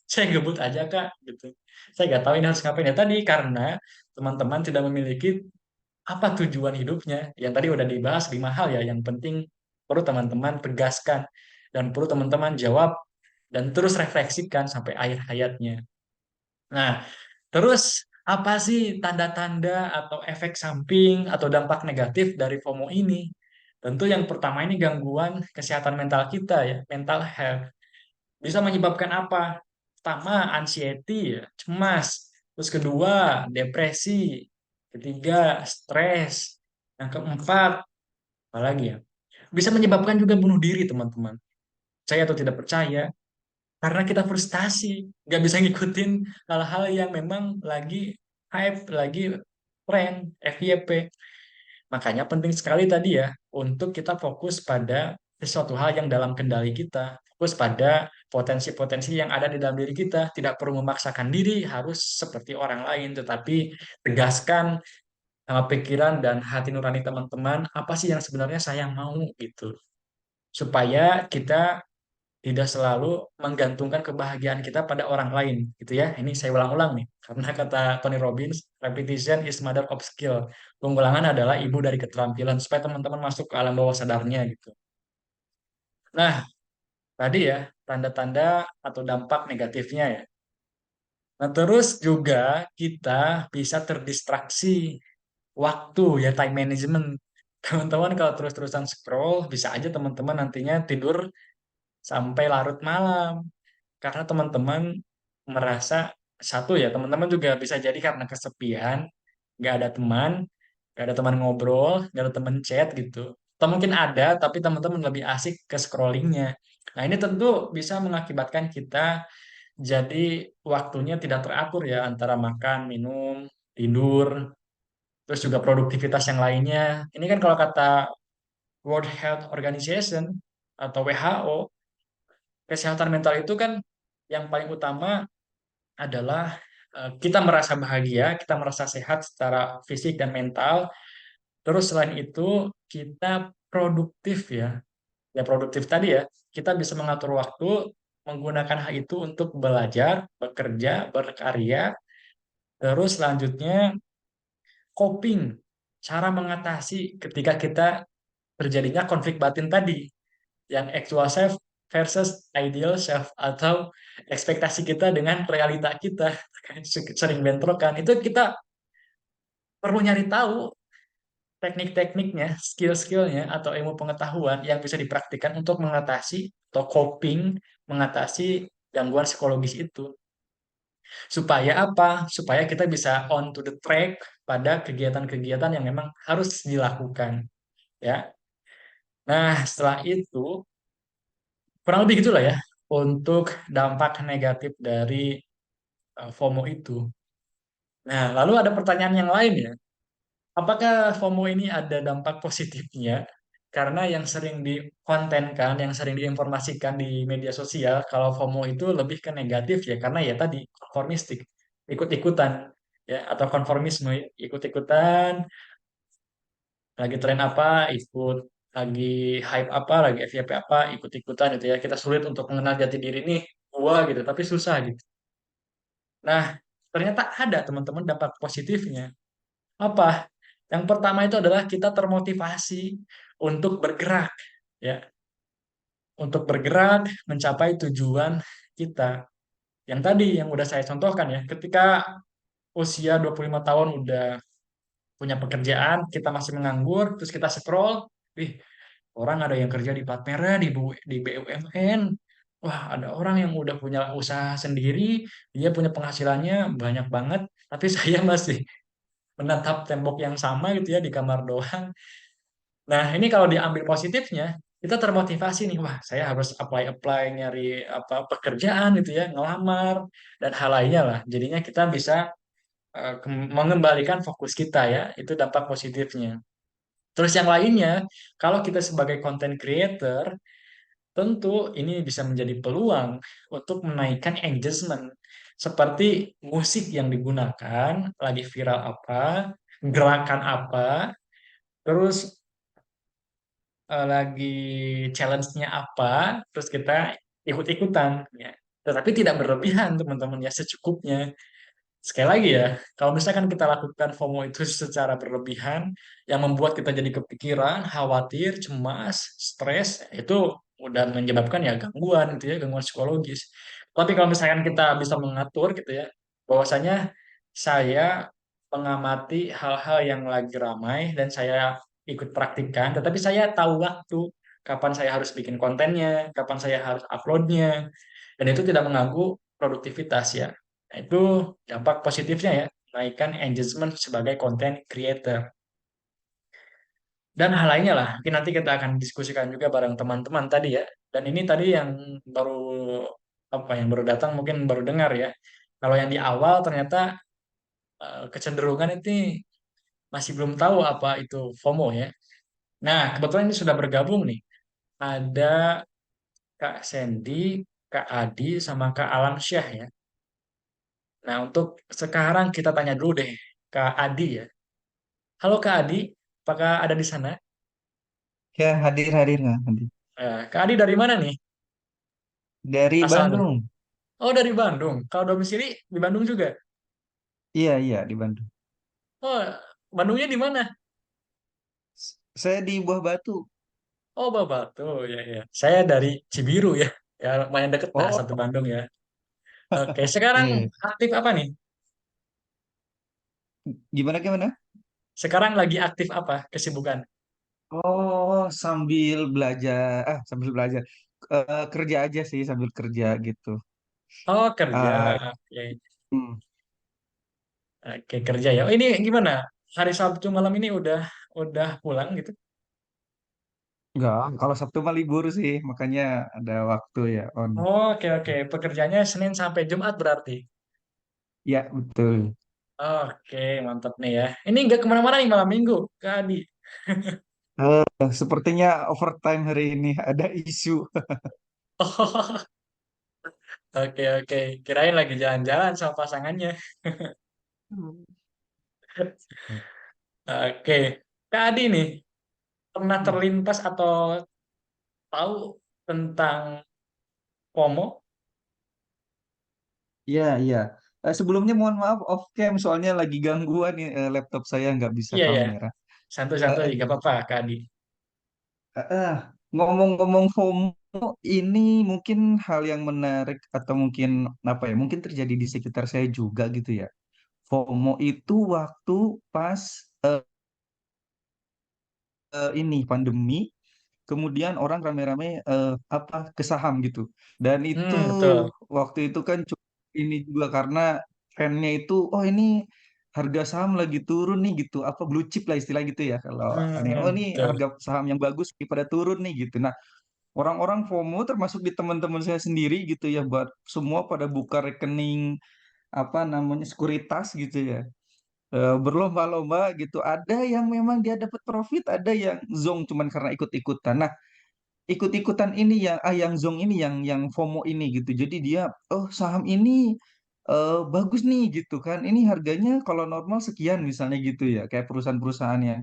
saya gabut aja kak gitu saya nggak tahu ini harus ngapain ya tadi karena teman-teman tidak memiliki apa tujuan hidupnya yang tadi udah dibahas 5 hal ya yang penting perlu teman-teman tegaskan dan perlu teman-teman jawab dan terus refleksikan sampai akhir hayatnya. Nah, terus apa sih tanda-tanda atau efek samping atau dampak negatif dari FOMO ini? Tentu yang pertama ini gangguan kesehatan mental kita ya, mental health. Bisa menyebabkan apa? Pertama, anxiety ya, cemas. Terus kedua, depresi. Ketiga, stres. Yang keempat, apa lagi ya? Bisa menyebabkan juga bunuh diri, teman-teman. Percaya atau tidak percaya, karena kita frustasi, nggak bisa ngikutin hal-hal yang memang lagi hype, lagi tren, FYP. Makanya penting sekali tadi ya, untuk kita fokus pada sesuatu hal yang dalam kendali kita. Fokus pada potensi-potensi yang ada di dalam diri kita. Tidak perlu memaksakan diri harus seperti orang lain, tetapi tegaskan sama pikiran dan hati nurani teman-teman, apa sih yang sebenarnya saya mau gitu. Supaya kita tidak selalu menggantungkan kebahagiaan kita pada orang lain gitu ya. Ini saya ulang-ulang nih karena kata Tony Robbins, repetition is mother of skill. Pengulangan adalah ibu dari keterampilan supaya teman-teman masuk ke alam bawah sadarnya gitu. Nah, tadi ya tanda-tanda atau dampak negatifnya ya. Nah, terus juga kita bisa terdistraksi waktu ya, time management. Teman-teman kalau terus-terusan scroll, bisa aja teman-teman nantinya tidur sampai larut malam. Karena teman-teman merasa satu ya, teman-teman juga bisa jadi karena kesepian, nggak ada teman, nggak ada teman ngobrol, nggak ada teman chat gitu. Atau mungkin ada, tapi teman-teman lebih asik ke scrollingnya. Nah, ini tentu bisa mengakibatkan kita jadi waktunya tidak teratur ya antara makan, minum, tidur, terus juga produktivitas yang lainnya. Ini kan kalau kata World Health Organization atau WHO, kesehatan mental itu kan yang paling utama adalah kita merasa bahagia, kita merasa sehat secara fisik dan mental. Terus selain itu kita produktif ya. Ya produktif tadi ya, kita bisa mengatur waktu menggunakan hal itu untuk belajar, bekerja, berkarya. Terus selanjutnya coping, cara mengatasi ketika kita terjadinya konflik batin tadi, yang actual self versus ideal self atau ekspektasi kita dengan realita kita sering bentrokan. Itu kita perlu nyari tahu teknik-tekniknya, skill-skillnya atau ilmu pengetahuan yang bisa dipraktikkan untuk mengatasi atau coping, mengatasi gangguan psikologis itu. Supaya apa? Supaya kita bisa on to the track pada kegiatan-kegiatan yang memang harus dilakukan, ya. Nah, setelah itu kurang lebih gitulah ya untuk dampak negatif dari FOMO itu. Nah, lalu ada pertanyaan yang lain ya. Apakah FOMO ini ada dampak positifnya? Karena yang sering dikontenkan, yang sering diinformasikan di media sosial, kalau FOMO itu lebih ke negatif ya, karena ya tadi konformistik, ikut-ikutan ya, atau konformisme, ikut-ikutan, lagi tren apa, ikut, lagi hype apa, lagi FYP apa, ikut-ikutan gitu ya. Kita sulit untuk mengenal jati diri nih, gua gitu, tapi susah gitu. Nah, ternyata ada teman-teman dampak positifnya. Apa? Yang pertama itu adalah kita termotivasi untuk bergerak, ya, untuk bergerak mencapai tujuan kita. Yang tadi yang udah saya contohkan ya, ketika usia 25 tahun udah punya pekerjaan, kita masih menganggur, terus kita scroll, wih, orang ada yang kerja di plat merah, di BUMN. Wah, ada orang yang udah punya usaha sendiri, dia punya penghasilannya banyak banget, tapi saya masih menatap tembok yang sama gitu ya di kamar doang. Nah, ini kalau diambil positifnya, kita termotivasi nih, wah, saya harus apply-apply nyari apa pekerjaan gitu ya, ngelamar dan hal lainnya lah. Jadinya kita bisa mengembalikan fokus kita ya, itu dampak positifnya. Terus yang lainnya, kalau kita sebagai content creator, tentu ini bisa menjadi peluang untuk menaikkan engagement. Seperti musik yang digunakan, lagi viral apa, gerakan apa, terus lagi challenge-nya apa, terus kita ikut-ikutan ya. Tetapi tidak berlebihan teman-teman ya, secukupnya. Sekali lagi ya, kalau misalkan kita lakukan FOMO itu secara berlebihan, yang membuat kita jadi kepikiran, khawatir, cemas, stres, itu udah menyebabkan ya gangguan gitu ya, gangguan psikologis. Tapi kalau misalkan kita bisa mengatur gitu ya, bahwasanya saya mengamati hal-hal yang lagi ramai dan saya ikut praktikkan, tetapi saya tahu waktu kapan saya harus bikin kontennya, kapan saya harus uploadnya, dan itu tidak mengganggu produktivitas ya. Nah, itu dampak positifnya ya, naikkan engagement sebagai content creator. Dan hal lainnya lah, mungkin nanti kita akan diskusikan juga bareng teman-teman tadi ya. Dan ini tadi yang baru yang baru datang mungkin baru dengar ya. Kalau yang di awal ternyata kecenderungan itu masih belum tahu apa itu FOMO ya. Nah, kebetulan ini sudah bergabung nih. Ada Kak Sandy, Kak Adi, sama Kak Alamsyah ya. Nah, untuk sekarang kita tanya dulu deh, Kak Adi ya. Halo Kak Adi, apakah ada di sana? Ya, hadir nggak? Hadir. Kak Adi dari mana nih Dari asalnya? Bandung. Oh, dari Bandung. Kalau domisili di Bandung juga? Iya, iya, di Bandung. Oh, Bandungnya di mana? Saya di Buah Batu. Oh, Batu. Ya, ya. Saya dari Cibiru ya. Ya, lumayan deket lah Oh, satu Bandung ya. Oke, sekarang Iya. aktif apa nih? Gimana gimana? Sekarang lagi aktif apa kesibukan? Oh, sambil belajar. Kerja aja sih sambil kerja gitu. Oh, kerja. Ah, Oke, hmm, oke kerja ya. Oh, ini gimana? Hari Sabtu malam ini udah pulang gitu? enggak, kalau Sabtu mah libur sih, makanya ada waktu ya on. Oh, oke oke. Pekerjaannya Senin sampai Jumat berarti. Ya, betul. Oke, mantap nih ya. Ini nggak kemana-mana nih malam minggu, Kak Adi. Sepertinya overtime hari ini ada isu. Oh, oke oke. Kirain lagi jalan-jalan sama pasangannya. Hmm. Oke, Kak Adi nih pernah Hmm. terlintas atau tahu tentang FOMO? Iya, iya. Sebelumnya mohon maaf off cam soalnya lagi gangguan nih, laptop saya nggak bisa Iya ya, kamera. santuy-santuy, Eh, gak apa-apa, Kak Adi. eh, eh, Ngomong-ngomong FOMO ini mungkin hal yang menarik atau mungkin apa ya? Mungkin terjadi di sekitar saya juga gitu ya. FOMO itu waktu pas ini pandemi, kemudian orang rame-rame apa ke saham gitu. Dan itu Betul. waktu itu kan cukup ini juga karena trennya itu, oh ini harga saham lagi turun nih gitu, apa blue chip lah istilah gitu ya. Kalau aneh, oh ini Betul. harga saham yang bagus pada turun nih gitu. Nah, orang-orang FOMO termasuk di teman-teman saya sendiri gitu ya, buat semua pada buka rekening apa namanya sekuritas gitu ya, berlomba-lomba gitu. Ada yang memang dia dapat profit, ada yang zong cuman karena ikut-ikutan. Nah, ikut-ikutan ini yang zong ini yang FOMO ini gitu. Jadi dia, oh saham ini bagus nih gitu kan. Ini harganya kalau normal sekian misalnya gitu ya, kayak perusahaan-perusahaan yang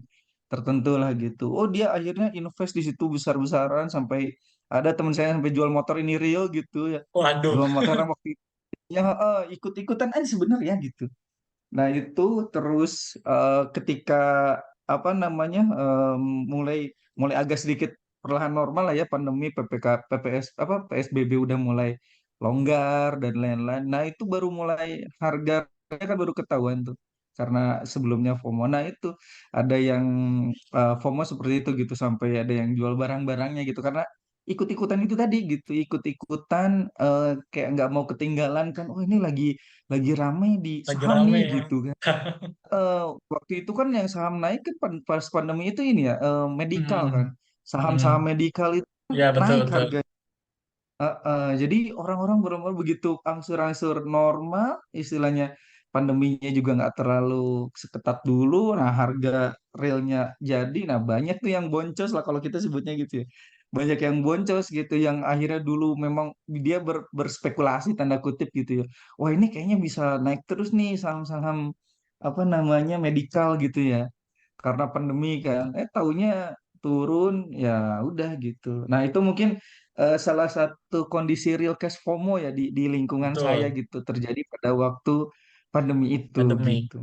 tertentu lah gitu. Oh dia akhirnya invest di situ besar-besaran sampai ada teman saya sampai jual motor ini real gitu ya. Waduh, Jual motor karena waktu itu ya ikut-ikutan aja sebenarnya gitu. Nah, itu terus ketika apa namanya mulai mulai agak sedikit perlahan normal lah ya pandemi PPK PPS apa PSBB udah mulai longgar dan lain-lain. Nah, itu baru mulai harganya kan baru ketahuan tuh. Karena sebelumnya FOMO. Nah, itu ada yang FOMO seperti itu gitu sampai ada yang jual barang-barangnya gitu karena ikut-ikutan itu tadi gitu, ikut-ikutan kayak nggak mau ketinggalan kan. Oh, ini lagi rame di lagi saham nih rame ya. gitu kan. Eh, Waktu itu kan yang saham naik kan pas pandemi itu ini ya medical kan. Hmm, Saham-saham hmm. medical itu kan Ya betul naik betul. harga. Jadi orang-orang benar-benar begitu angsur-angsur normal, istilahnya pandeminya juga nggak terlalu seketat dulu. Nah, harga realnya jadi, nah banyak tuh yang boncos lah kalau kita sebutnya gitu ya. Banyak yang boncos gitu, yang akhirnya dulu memang dia berspekulasi tanda kutip gitu ya. Wah ini kayaknya bisa naik terus nih saham-saham apa namanya medical gitu ya. Karena pandemi kan, taunya turun ya udah gitu. Nah itu mungkin salah satu kondisi real cash FOMO ya di lingkungan saya Betul. gitu terjadi pada waktu pandemi itu Pandemi. gitu.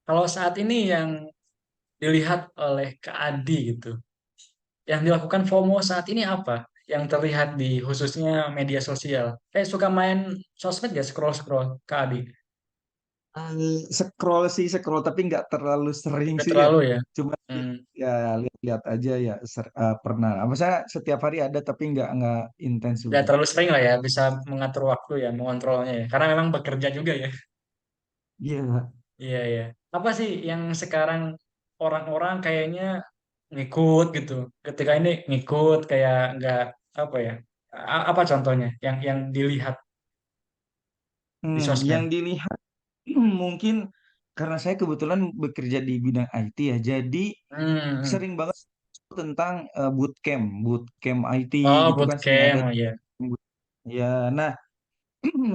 Kalau saat ini yang dilihat oleh Kak Adi gitu, yang dilakukan FOMO saat ini apa? Yang terlihat di khususnya media sosial. Suka main sosmed gak scroll-scroll, Kak Adi? Scroll sih scroll tapi nggak terlalu sering Gak sih ya. terlalu ya? Cuma Hmm, ya lihat-lihat aja ya pernah. Maksudnya setiap hari ada tapi nggak intens gak juga. terlalu sering lah ya, bisa mengatur waktu ya, mengontrolnya ya. Karena memang bekerja juga ya. Iya. Iya, iya. Apa sih yang sekarang orang-orang kayaknya ngikut gitu. Ketika ini ngikut kayak nggak apa ya? Apa contohnya yang dilihat di Yang sosmed? dilihat mungkin karena saya kebetulan bekerja di bidang IT ya, jadi Hmm, hmm. sering banget tentang bootcamp, bootcamp IT Oh, gitu kan sering ada. bootcamp, oh ya. Ya, nah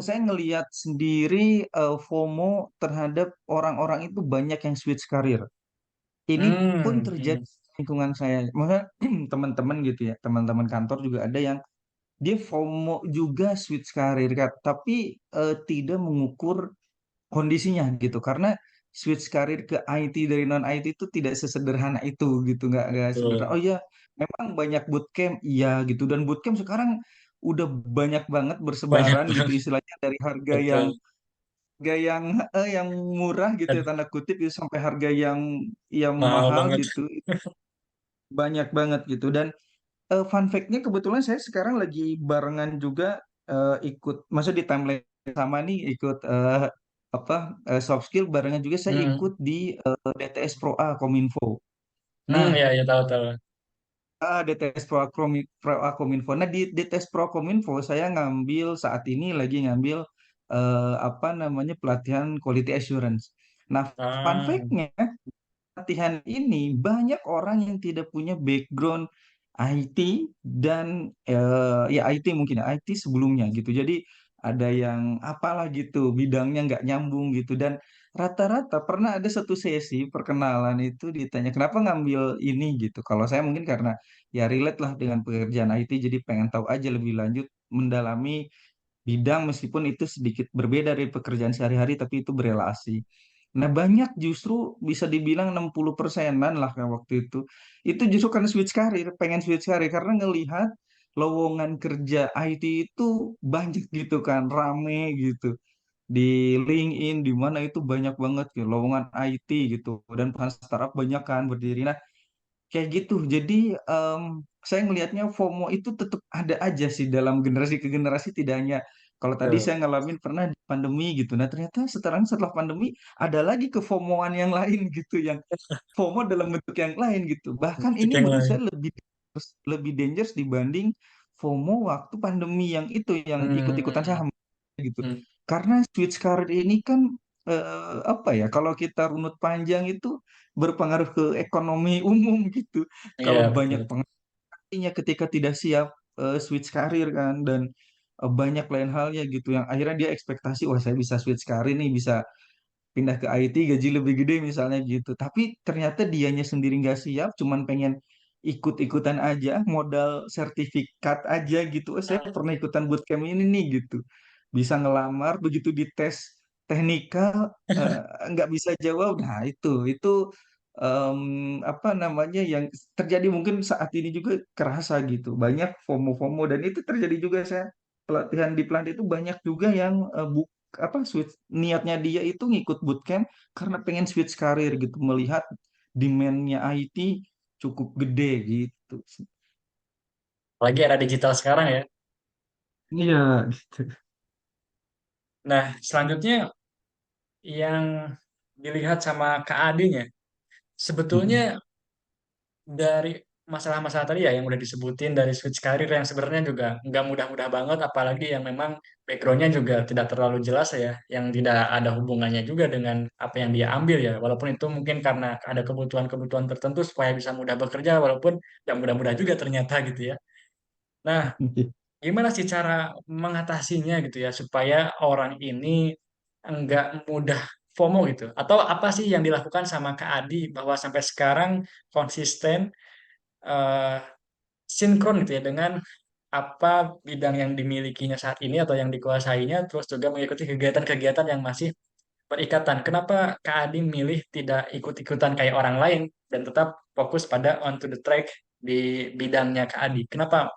saya ngelihat sendiri FOMO terhadap orang-orang itu banyak yang switch karir. Ini pun Hmm, terjadi hmm. di lingkungan saya. Maksudnya teman-teman gitu ya, teman-teman kantor juga ada yang dia FOMO juga switch karir, Kak, tapi tidak mengukur kondisinya gitu karena switch karir ke IT dari non IT itu tidak sesederhana itu gitu nggak sederhana Betul. oh ya memang banyak bootcamp iya gitu dan bootcamp sekarang udah banyak banget Banyak bersebaran gitu banget. istilahnya dari Betul. harga yang murah gitu ya Dan tanda kutip itu sampai harga yang mahal mahal banget. gitu banyak banget gitu dan fun fact-nya kebetulan saya sekarang lagi barengan juga ikut masuk di timeline sama nih ikut apa soft skill barengan juga saya Hmm. ikut di DTS Pro A Kominfo. Hmm, Nah, ya, ya, tahu, tahu. DTS Pro A Kominfo. Nah, di DTS Pro Kominfo saya ngambil saat ini lagi ngambil apa namanya pelatihan quality assurance. Nah, fun Ah, fact-nya pelatihan ini banyak orang yang tidak punya background IT dan ya IT mungkin ya IT sebelumnya gitu. Jadi ada yang apalah gitu bidangnya nggak nyambung gitu dan rata-rata pernah ada satu sesi perkenalan itu ditanya kenapa ngambil ini gitu. Kalau saya mungkin karena ya relate lah dengan pekerjaan IT jadi pengen tahu aja lebih lanjut mendalami bidang meskipun itu sedikit berbeda dari pekerjaan sehari-hari tapi itu berelasi. Nah, banyak justru bisa dibilang 60%-an lah kan waktu itu. Itu justru karena switch karir, pengen switch karir karena ngelihat lowongan kerja IT itu banyak gitu kan, rame gitu. Di LinkedIn di mana itu banyak banget gitu, lowongan IT gitu dan perusahaan startup banyak kan berdiri. Nah, kayak gitu. Jadi saya ngelihatnya FOMO itu tetap ada aja sih dalam generasi ke generasi tidak hanya kalau tadi betul. saya ngalamin pernah di pandemi gitu. Nah ternyata setelah pandemi ada lagi ke FOMO-an yang lain gitu yang FOMO dalam bentuk yang lain gitu. Bahkan Titik ini yang menurut lain. saya lebih dangerous dibanding FOMO waktu pandemi yang itu yang ikut-ikutan Hmm, saham gitu. hmm, Karena switch career ini kan apa ya kalau kita runut panjang itu berpengaruh ke ekonomi umum gitu. iya, Kalau banyak betul. pengaruhnya ketika tidak siap switch karir kan dan banyak lain halnya gitu yang akhirnya dia ekspektasi wah saya bisa switch karir nih bisa pindah ke IT gaji lebih gede misalnya gitu. Tapi ternyata dianya sendiri nggak siap, cuman pengen ikut-ikutan aja, modal sertifikat aja gitu. Saya pernah ikutan bootcamp ini nih gitu. Bisa ngelamar, begitu dites teknikal nggak bisa jawab. Nah itu apa namanya yang terjadi mungkin saat ini juga kerasa gitu. Banyak FOMO-FOMO dan itu terjadi juga saya pelatihan di pelant itu banyak juga yang apa switch niatnya dia itu ngikut bootcamp karena pengen switch karir gitu melihat demand-nya IT cukup gede gitu. Apalagi era digital sekarang ya. Iya gitu. Nah, selanjutnya yang dilihat sama Kak Adinya, sebetulnya Mm-mm. dari masalah-masalah tadi ya yang udah disebutin dari switch karir yang sebenarnya juga nggak mudah-mudah banget, apalagi yang memang backgroundnya juga tidak terlalu jelas ya, yang tidak ada hubungannya juga dengan apa yang dia ambil ya, walaupun itu mungkin karena ada kebutuhan-kebutuhan tertentu supaya bisa mudah bekerja, walaupun nggak mudah-mudah juga ternyata gitu ya. Nah, gimana sih cara mengatasinya gitu ya supaya orang ini enggak mudah FOMO gitu? Atau apa sih yang dilakukan sama Kak Adi bahwa sampai sekarang konsisten eh, sinkron gitu ya dengan apa bidang yang dimilikinya saat ini atau yang dikuasainya, terus juga mengikuti kegiatan-kegiatan yang masih berikatan. Kenapa Kak Adi milih tidak ikut-ikutan kayak orang lain dan tetap fokus pada on to the track di bidangnya Kak Adi? Kenapa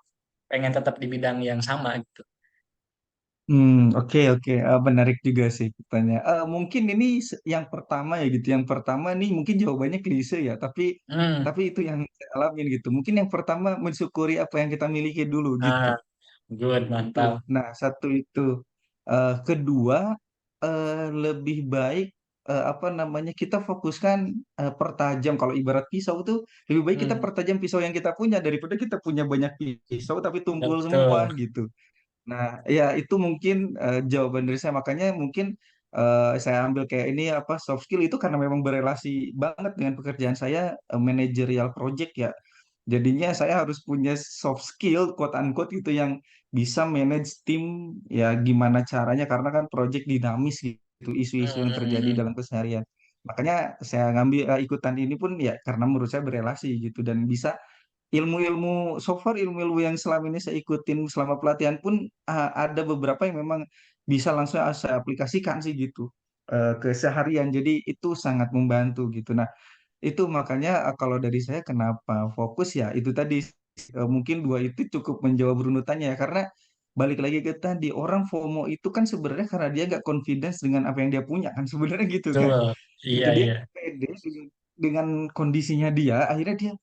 pengen tetap di bidang yang sama gitu? Oke oke. Menarik juga sih pertanyaan. Mungkin ini yang pertama ya gitu. Yang pertama nih mungkin jawabannya klise ya, tapi Hmm, tapi itu yang saya alamin gitu. Mungkin yang pertama mensyukuri apa yang kita miliki dulu gitu. ah, good, Itu. mantap. Nah, satu itu. Kedua, lebih baik apa namanya kita fokuskan pertajam. Kalau ibarat pisau itu lebih baik kita Hmm, pertajam pisau yang kita punya daripada kita punya banyak pisau tapi ya tumpul semua betul. gitu. Nah, ya itu mungkin jawaban dari saya. Makanya mungkin saya ambil kayak ini apa soft skill itu karena memang berelasi banget dengan pekerjaan saya managerial project ya. Jadinya saya harus punya soft skill quote unquote gitu yang bisa manage tim ya gimana caranya karena kan project dinamis gitu Hmm, isu-isu yang hmm, terjadi hmm. dalam keseharian. Makanya saya ngambil ikutan ini pun ya karena menurut saya berelasi gitu dan bisa ilmu-ilmu so far ilmu-ilmu yang selama ini saya ikutin selama pelatihan pun ada beberapa yang memang bisa langsung saya aplikasikan sih gitu ke seharian jadi itu sangat membantu gitu nah itu makanya kalau dari saya kenapa fokus ya itu tadi mungkin dua itu cukup menjawab runutannya ya karena balik lagi ke tadi, orang FOMO itu kan sebenarnya karena dia nggak confidence dengan apa yang dia punya kan sebenarnya gitu kan. Betul. Gitu Iya, dia iya. pede dengan kondisinya dia, akhirnya dia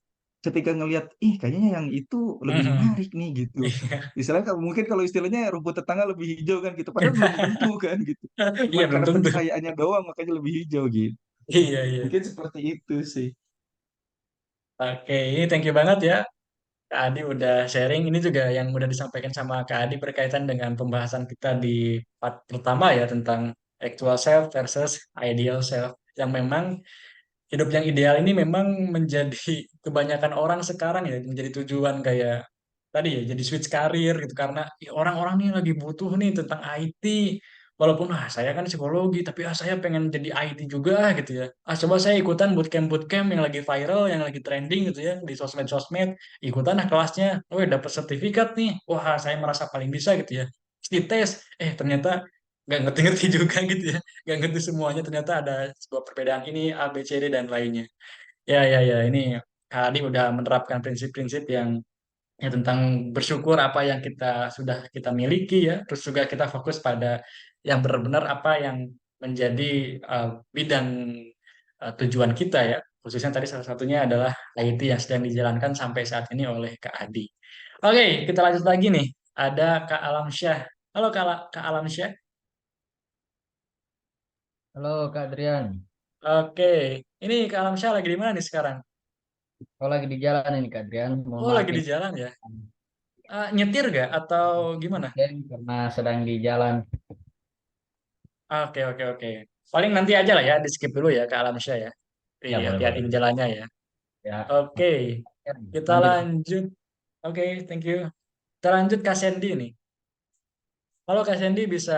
ketika ngelihat ih kayaknya yang itu lebih Mhm. menarik nih gitu. Iya. Istilahnya mungkin kalau istilahnya rumput tetangga lebih hijau kan gitu, padahal belum tentu kan gitu. Iya, Cuman belum karena tentu. pencahayaannya doang makanya lebih hijau gitu. Iya, iya. Mungkin seperti itu sih. Oke, ini thank you banget ya Kak Adi udah sharing. Ini juga yang udah disampaikan sama Kak Adi berkaitan dengan pembahasan kita di part pertama ya tentang actual self versus ideal self. Yang memang hidup yang ideal ini memang menjadi kebanyakan orang sekarang ya menjadi tujuan kayak tadi ya jadi switch karir gitu karena ya, orang-orang nih lagi butuh nih tentang IT walaupun saya kan psikologi tapi saya pengen jadi IT juga gitu ya coba saya ikutan bootcamp yang lagi viral yang lagi trending gitu ya di sosmed-sosmed ikutan kelasnya dapat sertifikat nih wah saya merasa paling bisa gitu ya terus dites ternyata nggak ngerti-ngerti juga gitu ya nggak ngerti semuanya ternyata ada sebuah perbedaan ini A B C D dan lainnya ya ya ya ini Kak Adi udah menerapkan prinsip-prinsip yang ya tentang bersyukur apa yang kita miliki ya terus juga kita fokus pada yang benar-benar apa yang menjadi bidang tujuan kita ya khususnya tadi salah satunya adalah IT yang sedang dijalankan sampai saat ini oleh Kak Adi. Oke, kita lanjut lagi nih. Ada Kak Alamsyah. Halo Kak Alamsyah. Halo Kak Adrian, Oke, ini Kak Alamsyah lagi di mana nih sekarang? kalau lagi di jalan ini Kak Adrian, mohon Oh, maaf lagi di ini jalan ya? Nyetir gak atau gimana? karena sedang di jalan. Oke, oke, oke. Paling nanti aja lah ya, di skip dulu ya ke Alamsyah ya. Ya boleh boleh. Hati-hatiin jalannya ya. Ya, Oke, kita lanjut. lanjut. Oke, thank you. Kita lanjut Kak Sandy nih. Halo Kak Sandy, bisa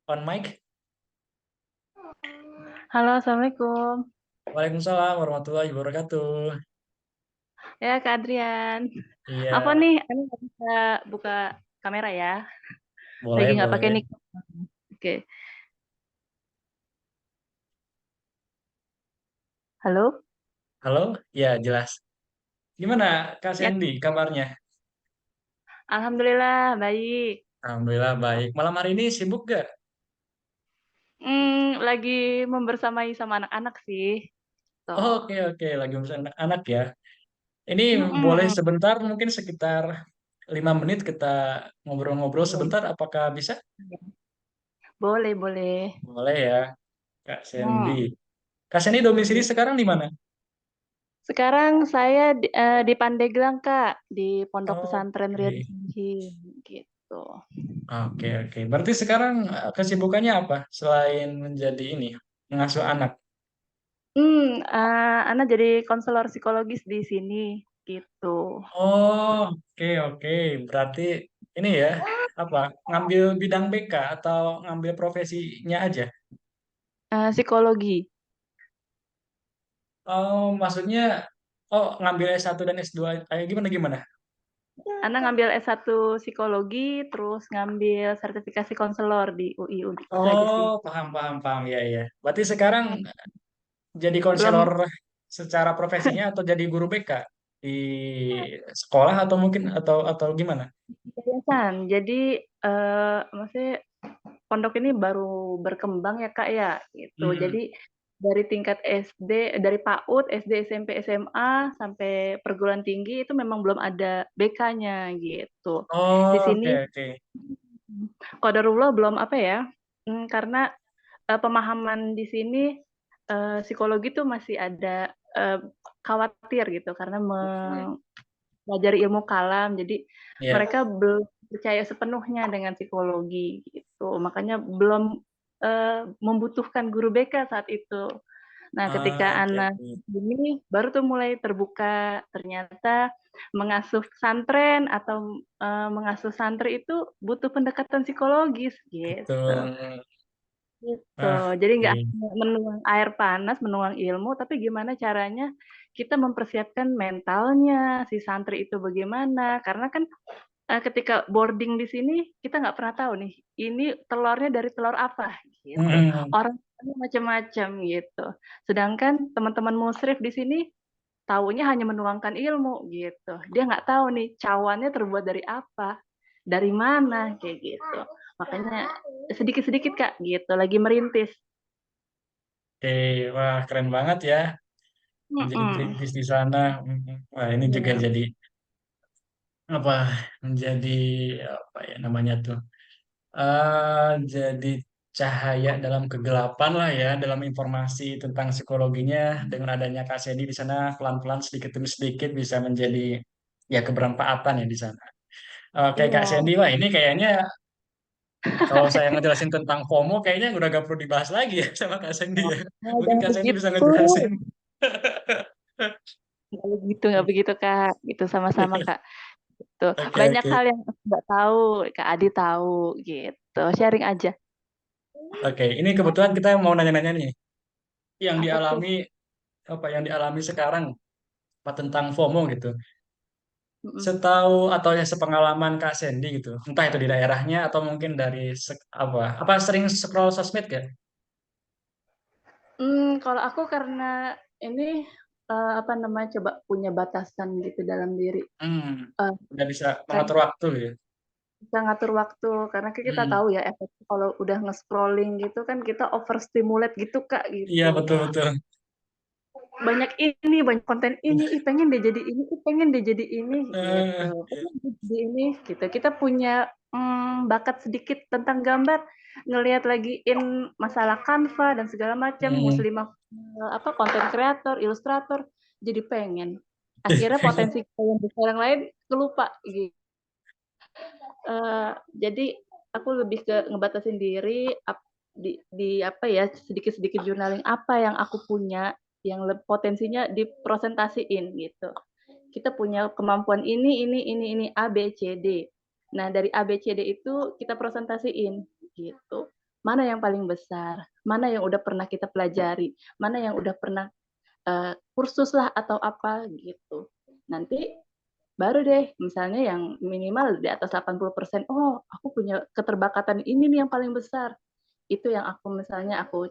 on mic? Halo, Assalamualaikum. Waalaikumsalam warahmatullahi wabarakatuh. Ya, Kak Adrian. Apa Iya, nih? Ini nggak bisa buka kamera ya. Lagi boleh, nggak pakai boleh. mic. Oke. Halo? Halo, ya jelas. Gimana Kak Ya, Sandy kabarnya? Alhamdulillah, baik. Alhamdulillah baik. Malam hari ini sibuk gak? Lagi membersamai sama anak-anak sih. Tuh. Oke, oke. Lagi bersama anak-anak ya. Ini boleh Mm-mm. sebentar, mungkin sekitar 5 menit kita ngobrol-ngobrol sebentar. Apakah bisa? Boleh, boleh. Boleh ya, Kak Sandy. Hmm. Kak Sandy domisili sekarang di mana? Sekarang saya di Pandeglang, Kak, di Pondok Pesantren Oke, Riyadh Salihin, gitu. oke, oke. Berarti sekarang kesibukannya apa selain menjadi ini mengasuh anak? Ana jadi konselor psikologis di sini, gitu. Oh, oke, oke. Berarti ini ya apa? Ngambil bidang BK atau ngambil profesinya aja? Psikologi. Oh, maksudnya ngambil S1 dan S2 kayak gimana gimana? Ana ngambil S1 psikologi, terus ngambil sertifikasi konselor di UI, itu aja Oh, sih. paham, paham, paham. Ya, ya. Berarti sekarang jadi konselor Belum secara profesinya atau jadi guru BK di sekolah atau mungkin atau gimana? yayasan. Jadi, maksudnya pondok ini baru berkembang ya, Kak, ya, gitu. Hmm. Jadi dari tingkat SD, dari PAUD, SD, SMP, SMA, sampai perguruan tinggi itu memang belum ada BK-nya gitu. Di Oh, oke, sini oke. qadarullah belum apa ya, karena, pemahaman di sini, psikologi tuh masih ada, khawatir gitu karena Hmm. mempelajari ilmu kalam, jadi Ya. mereka belum percaya sepenuhnya dengan psikologi gitu. Makanya belum, membutuhkan guru BK saat itu. Nah, ketika Oke, anak oke. ini baru tuh mulai terbuka, ternyata mengasuh pesantren atau, mengasuh santri itu butuh pendekatan psikologis, gitu. Betul. Gitu. Ah, Jadi nggak oke. hanya menuang air panas, menuang ilmu, tapi gimana caranya kita mempersiapkan mentalnya, si santri itu bagaimana. Karena kan, ketika boarding di sini, kita nggak pernah tahu nih, ini telurnya dari telur apa, gitu. Hmm. Orang tuanya macam-macam, gitu. Sedangkan teman-teman musyrif di sini, taunya hanya menuangkan ilmu, gitu. Dia nggak tahu nih, cawannya terbuat dari apa, dari mana kayak gitu. Makanya sedikit-sedikit Kak gitu, lagi merintis. Oke, wah keren banget ya menjadi Mm-mm. perintis di sana. Wah, ini juga Iya. jadi apa? Menjadi apa ya namanya tuh? Jadi cahaya dalam kegelapan lah ya, dalam informasi tentang psikologinya dengan adanya Kak Sandy di sana pelan-pelan sedikit demi sedikit bisa menjadi ya kebermanfaatan ya di sana. Oke Kak Iya. Sandy, wah ini kayaknya kalau saya ngejelasin tentang FOMO kayaknya udah gak perlu dibahas lagi ya sama Kak Sandy ya. Oh, Mungkin jangan Kak Sandy bisa begitu. ngejelasin. Nggak begitu Kak. Itu sama-sama Kak. Tuh, Oke banyak oke hal yang aku nggak tahu, Kak Adi tahu gitu. Sharing aja. oke. Ini kebetulan kita mau nanya-nanya nih yang Apa tuh? dialami apa yang dialami sekarang apa tentang FOMO gitu. Mm-mm. Setahu atau ya sepengalaman Kak Sandy gitu, entah itu di daerahnya atau mungkin dari apa sering scroll sosmed gak? Kalau aku karena ini apa namanya coba punya batasan gitu dalam diri. Hmm, Eh, udah bisa karena mengatur waktu ya. bisa ngatur waktu karena kan kita Hmm, tahu ya efek kalau udah nge-scrolling gitu kan kita overstimulate gitu Kak iya gitu. betul betul. Banyak ini, banyak konten ini, ih pengen deh jadi ini, ih pengen deh jadi ini gitu. Iya. Pengen deh jadi ini gitu. Kita punya bakat sedikit tentang gambar, ngelihat lagi masalah Canva dan segala macam, Hmm. muslimah apa konten kreator, ilustrator, jadi pengen. Akhirnya potensi kita yang besar yang lain kelupa gitu. Jadi aku lebih ke ngebatasin diri di apa ya sedikit-sedikit journaling apa yang aku punya yang potensinya dipresentasiin gitu. Kita punya kemampuan ini A B C D. Nah, dari A B C D itu kita presentasiin gitu. Mana yang paling besar, mana yang udah pernah kita pelajari, mana yang udah pernah kursus lah atau apa gitu. Nanti baru deh misalnya yang minimal di atas 80%, oh aku punya keterbakatan ini nih yang paling besar. Itu yang aku misalnya aku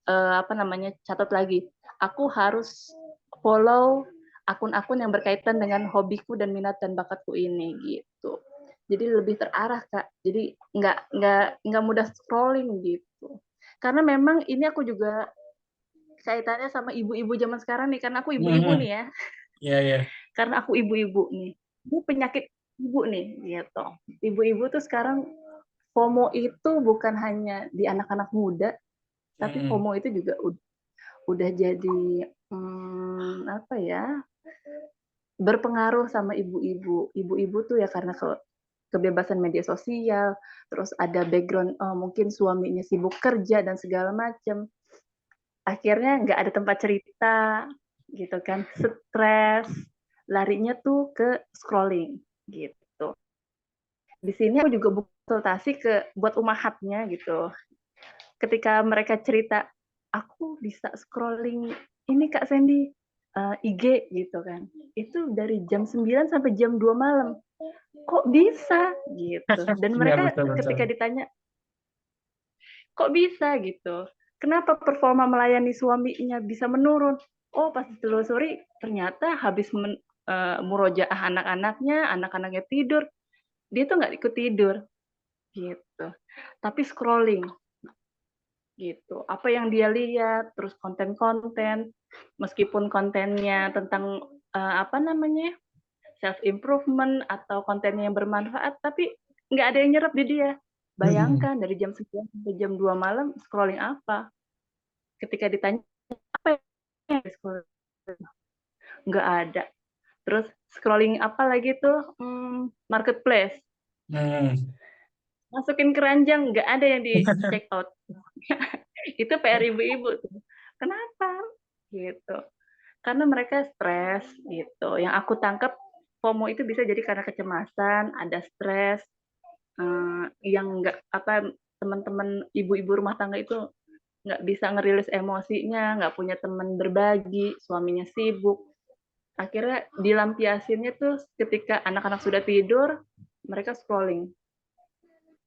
apa namanya catat lagi. Aku harus follow akun-akun yang berkaitan dengan hobiku dan minat dan bakatku ini gitu. Jadi lebih terarah Kak. Jadi nggak mudah scrolling gitu. Karena memang ini aku juga kaitannya sama ibu-ibu zaman sekarang nih, karena aku ibu-ibu Hmm, nih ya. iya iya. Karena aku ibu-ibu nih. Ini penyakit ibu nih gitu. Ibu-ibu tuh sekarang FOMO itu bukan hanya di anak-anak muda, tapi Hmm. FOMO itu juga udah jadi apa ya berpengaruh sama ibu-ibu. Ibu-ibu tuh ya karena kebebasan media sosial, terus ada background mungkin suaminya sibuk kerja dan segala macam. Akhirnya nggak ada tempat cerita, gitu kan, stres, larinya tuh ke scrolling, gitu. Di sini aku juga konsultasi buat umahatnya gitu. Ketika mereka cerita, aku bisa scrolling ini Kak Sandy, IG gitu kan. Itu dari jam 9 sampai jam 2 malam. Kok bisa? Gitu. Dan Iya mereka betul betul. ketika ditanya, kok bisa gitu? Kenapa performa melayani suaminya bisa menurun? Oh, pas ditelusuri ternyata habis murojaah anak-anaknya tidur, dia tuh nggak ikut tidur gitu. Tapi scrolling gitu. Apa yang dia lihat, terus konten-konten, meskipun kontennya tentang apa namanya self improvement atau kontennya yang bermanfaat, tapi nggak ada yang nyerap di dia. Hmm. Bayangkan dari jam 9 sampai jam 2 malam scrolling apa? Ketika ditanya apa yang scrolling, nggak ada. Terus scrolling apa lagi tuh marketplace, Hmm. masukin keranjang nggak ada yang di check out. Itu PR ibu-ibu tuh. Kenapa? Gitu. Karena mereka stres gitu. Yang aku tangkap FOMO itu bisa jadi karena kecemasan, ada stres, yang nggak apa teman-teman ibu-ibu rumah tangga itu nggak bisa ngerilis emosinya, nggak punya teman berbagi, suaminya sibuk. Akhirnya dilampiasinnya tuh ketika anak-anak sudah tidur, mereka scrolling.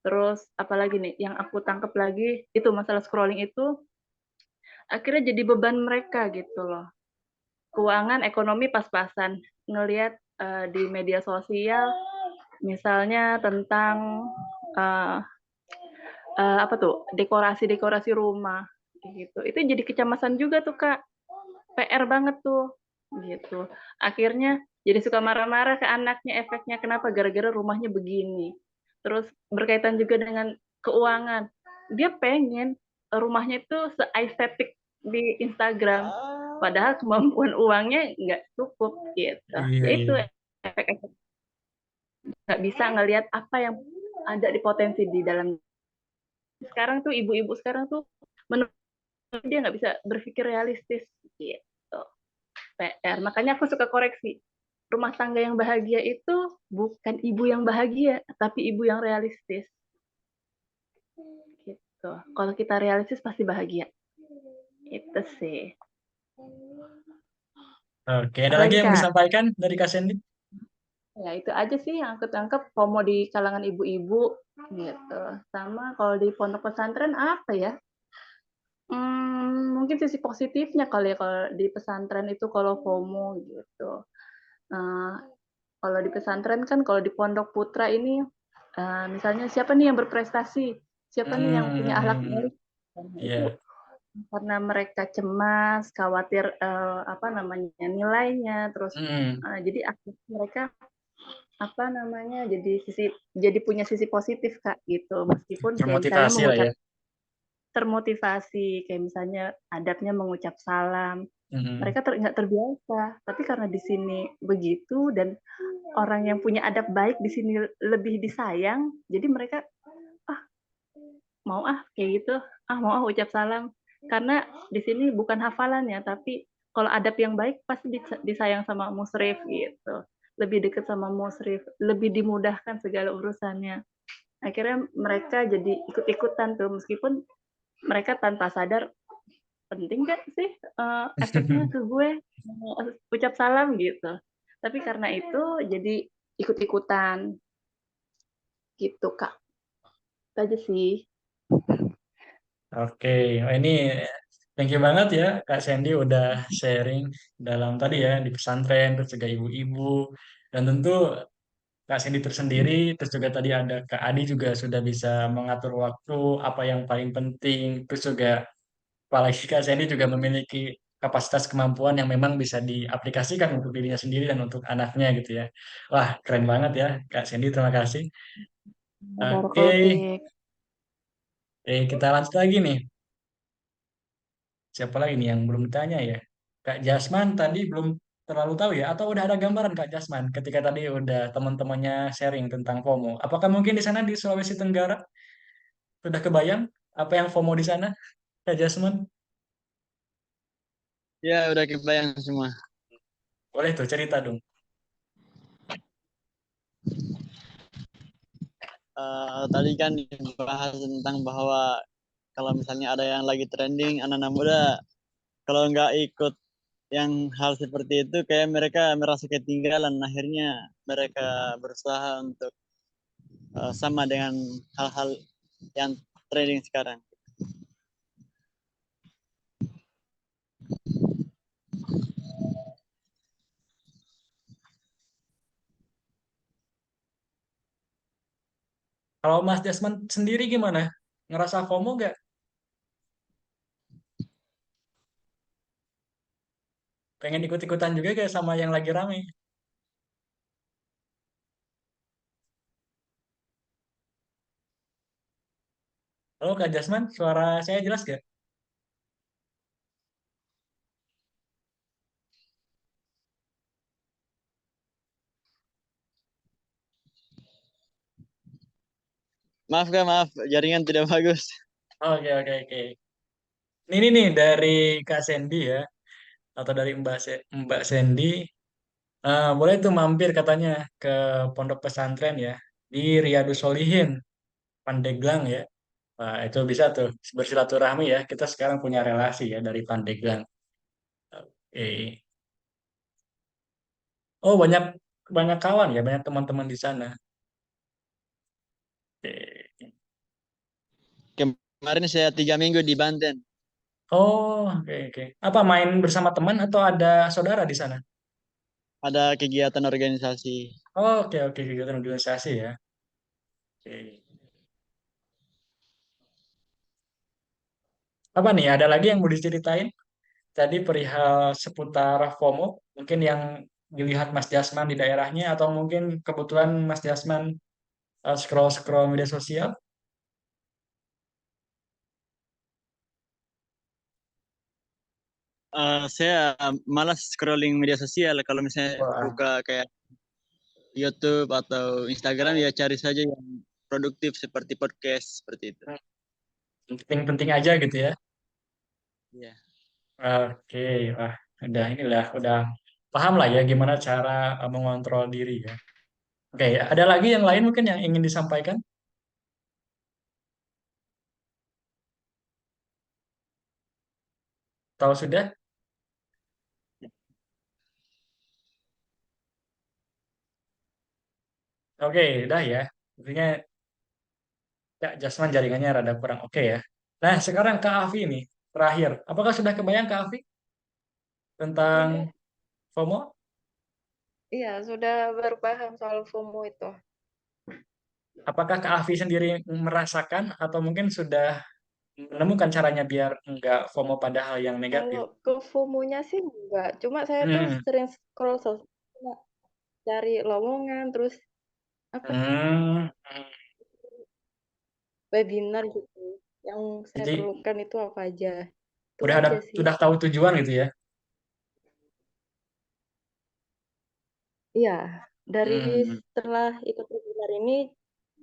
Terus apalagi nih, yang aku tangkap lagi itu masalah scrolling itu akhirnya jadi beban mereka gitu loh. Keuangan, ekonomi pas-pasan ngelihat di media sosial misalnya tentang eh, apa tuh dekorasi-dekorasi rumah gitu. Itu jadi kecemasan juga tuh Kak. PR banget tuh gitu. Akhirnya jadi suka marah-marah ke anaknya, efeknya kenapa gara-gara rumahnya begini. Terus berkaitan juga dengan keuangan. Dia pengen rumahnya itu se-estetik di Instagram. Padahal kemampuan uangnya nggak cukup gitu. Iya, Ya iya. itu efek-efek, nggak bisa ngelihat apa yang ada di potensi di dalam. Sekarang tuh ibu-ibu sekarang tuh menurut dia nggak bisa berpikir realistis gitu. PR. Makanya aku suka koreksi. Rumah tangga yang bahagia itu bukan ibu yang bahagia, tapi ibu yang realistis. Gitu. Kalau kita realistis pasti bahagia. Itu sih. Oke, ada lagi Apalagi yang mau Kak? disampaikan dari Kak Sandy? Ya itu aja sih yang aku tangkap FOMO di kalangan ibu-ibu gitu. Sama kalau di pondok pesantren apa ya? Mungkin sisi positifnya kali ya kalau di pesantren itu kalau FOMO gitu. Nah, kalau di pesantren kan kalau di pondok putra ini misalnya siapa nih yang berprestasi, siapa nih yang punya akhlak Hmm, baik. Nah, itu iya. karena mereka cemas, khawatir apa namanya nilainya, terus Hmm, jadi aktif mereka apa namanya jadi punya sisi positif Kak gitu. Meskipun kayak misalnya termotivasi lah mengucap ya. termotivasi kayak misalnya adabnya mengucap salam. Hmm. Mereka nggak terbiasa, tapi karena di sini begitu dan orang yang punya adab baik di sini lebih disayang, jadi mereka ah mau kayak gitu, mau ucap salam. Karena di sini bukan hafalan ya, tapi kalau adab yang baik pasti disayang sama musrif gitu. Lebih dekat sama musrif, lebih dimudahkan segala urusannya. Akhirnya mereka jadi ikut-ikutan tuh, meskipun mereka tanpa sadar penting gak sih efeknya ke gue ucap salam gitu. Tapi karena itu jadi ikut-ikutan gitu Kak. Itu aja sih. Oke, oh, ini thank you banget ya Kak Sandy udah sharing dalam tadi ya di pesantren, terus juga ibu-ibu, dan tentu Kak Sandy tersendiri, terus juga tadi ada Kak Adi juga sudah bisa mengatur waktu, apa yang paling penting, terus juga apalagi Kak Sandy juga memiliki kapasitas kemampuan yang memang bisa diaplikasikan untuk dirinya sendiri dan untuk anaknya gitu ya. Wah, keren banget ya Kak Sandy, terima kasih. Oke, Barakallahu fiik. kita lanjut lagi nih. Siapa lagi nih yang belum ditanya ya? Kak Jasman tadi belum terlalu tahu ya, atau udah ada gambaran Kak Jasman ketika tadi udah teman-temannya sharing tentang FOMO. Apakah mungkin di sana di Sulawesi Tenggara sudah kebayang apa yang FOMO di sana, Kak Jasman? Ya, udah kebayang semua. Boleh tuh cerita dong. Tadi kan dibahas tentang bahwa kalau misalnya ada yang lagi trending, anak-anak muda kalau nggak ikut yang hal seperti itu, kayak mereka merasa ketinggalan. Akhirnya mereka berusaha untuk sama dengan hal-hal yang trending sekarang. Kalau Mas Jasman sendiri gimana? Ngerasa FOMO nggak? Pengen ikut-ikutan juga kayak sama yang lagi rame? Halo Kak Jasman, suara saya jelas gak? Maaf Kak, maaf, jaringan tidak bagus. Oke, oke, oke. Ini nih dari Kak Sandy ya, atau dari Mbak Sandy. Boleh tuh mampir katanya ke pondok pesantren ya di Riyadus Solihin, Pandeglang ya. Wah, itu bisa tuh bersilaturahmi ya. Kita sekarang punya relasi ya dari Pandeglang. Oke. Oh, banyak banyak kawan ya, banyak teman-teman di sana. Oke. Kemarin saya 3 minggu di Banten. Oh, oke, oke. Apa main bersama teman atau ada saudara di sana? ada kegiatan organisasi. Oh, oke oke kegiatan organisasi ya. Oke. Apa nih? Ada lagi yang mau diceritain? Tadi perihal seputar FOMO, mungkin yang dilihat Mas Jasman di daerahnya, atau mungkin kebetulan Mas Jasman scroll-scroll media sosial. Saya malas scrolling media sosial. Kalau misalnya Wah, buka kayak YouTube atau Instagram ya cari saja yang produktif seperti podcast seperti itu. penting-penting aja gitu ya. Iya. Oke, wah, udah paham lah ya gimana cara mengontrol diri ya. Oke, ada lagi yang lain mungkin yang ingin disampaikan? Tahu sudah? Oke, udah ya. Intinya ya Jasman jaringannya rada kurang oke ya. Nah, sekarang Kak Afi nih, terakhir. Apakah sudah kebayang Kak Afi tentang Sudah, FOMO? iya sudah baru paham soal FOMO itu. Apakah Kak Afi sendiri merasakan atau mungkin sudah menemukan caranya biar nggak FOMO pada hal yang negatif? Kalau ke FOMO-nya sih enggak, cuma saya tuh Hmm. sering scroll sosmed, cari lowongan, terus apa Hmm. webinar gitu. Yang saya Jadi perlukan itu apa aja. Itu udah ada aja sih. sudah tahu tujuan gitu ya. Iya, dari Hmm. setelah ikut webinar ini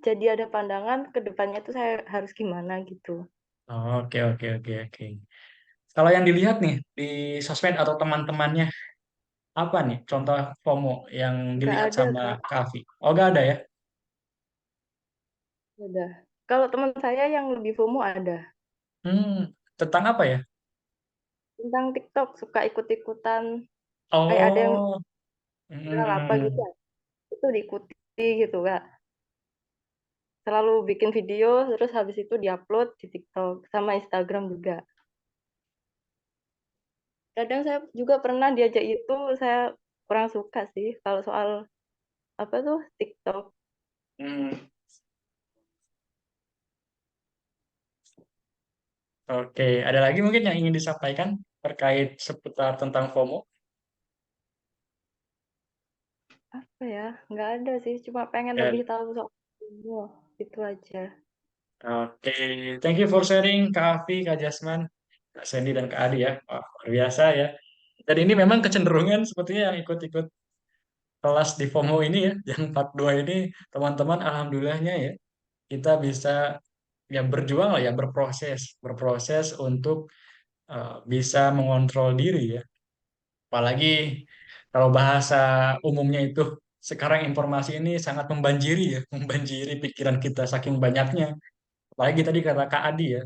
jadi ada pandangan ke depannya tuh saya harus gimana gitu. Oke oke oke oke. Kalau yang dilihat nih di sosmed atau teman-temannya apa nih contoh FOMO yang Nggak dilihat ada, sama Kak. Kavi? Oh nggak ada ya? Udah. Kalau teman saya yang lebih FOMO ada. Hmm. Tentang apa ya? Tentang TikTok suka ikut-ikutan kayak ada yang Oh. viral apa gitu Hmm. ya, itu diikuti gitu Kak. Selalu bikin video terus habis itu diupload di TikTok sama Instagram juga. Kadang saya juga pernah diajak itu, saya kurang suka sih kalau soal apa tuh TikTok. Hmm. Oke, ada lagi mungkin yang ingin disampaikan terkait seputar tentang FOMO? Apa ya? Nggak ada sih, cuma pengen Ya, lebih tahu soal ini. Itu aja. oke, thank you for sharing Kak Afi, Kak Jasman, Kak Sandy, dan Kak Adi ya. Wah, luar biasa ya. Dan ini memang kecenderungan sepertinya yang ikut-ikut kelas di FOMO ini ya, yang 42 ini, teman-teman, alhamdulillahnya ya, kita bisa ya berjuang lah ya, berproses untuk bisa mengontrol diri ya. Apalagi kalau bahasa umumnya itu sekarang informasi ini sangat membanjiri ya, membanjiri pikiran kita saking banyaknya. Apalagi tadi kata Kak Adi ya,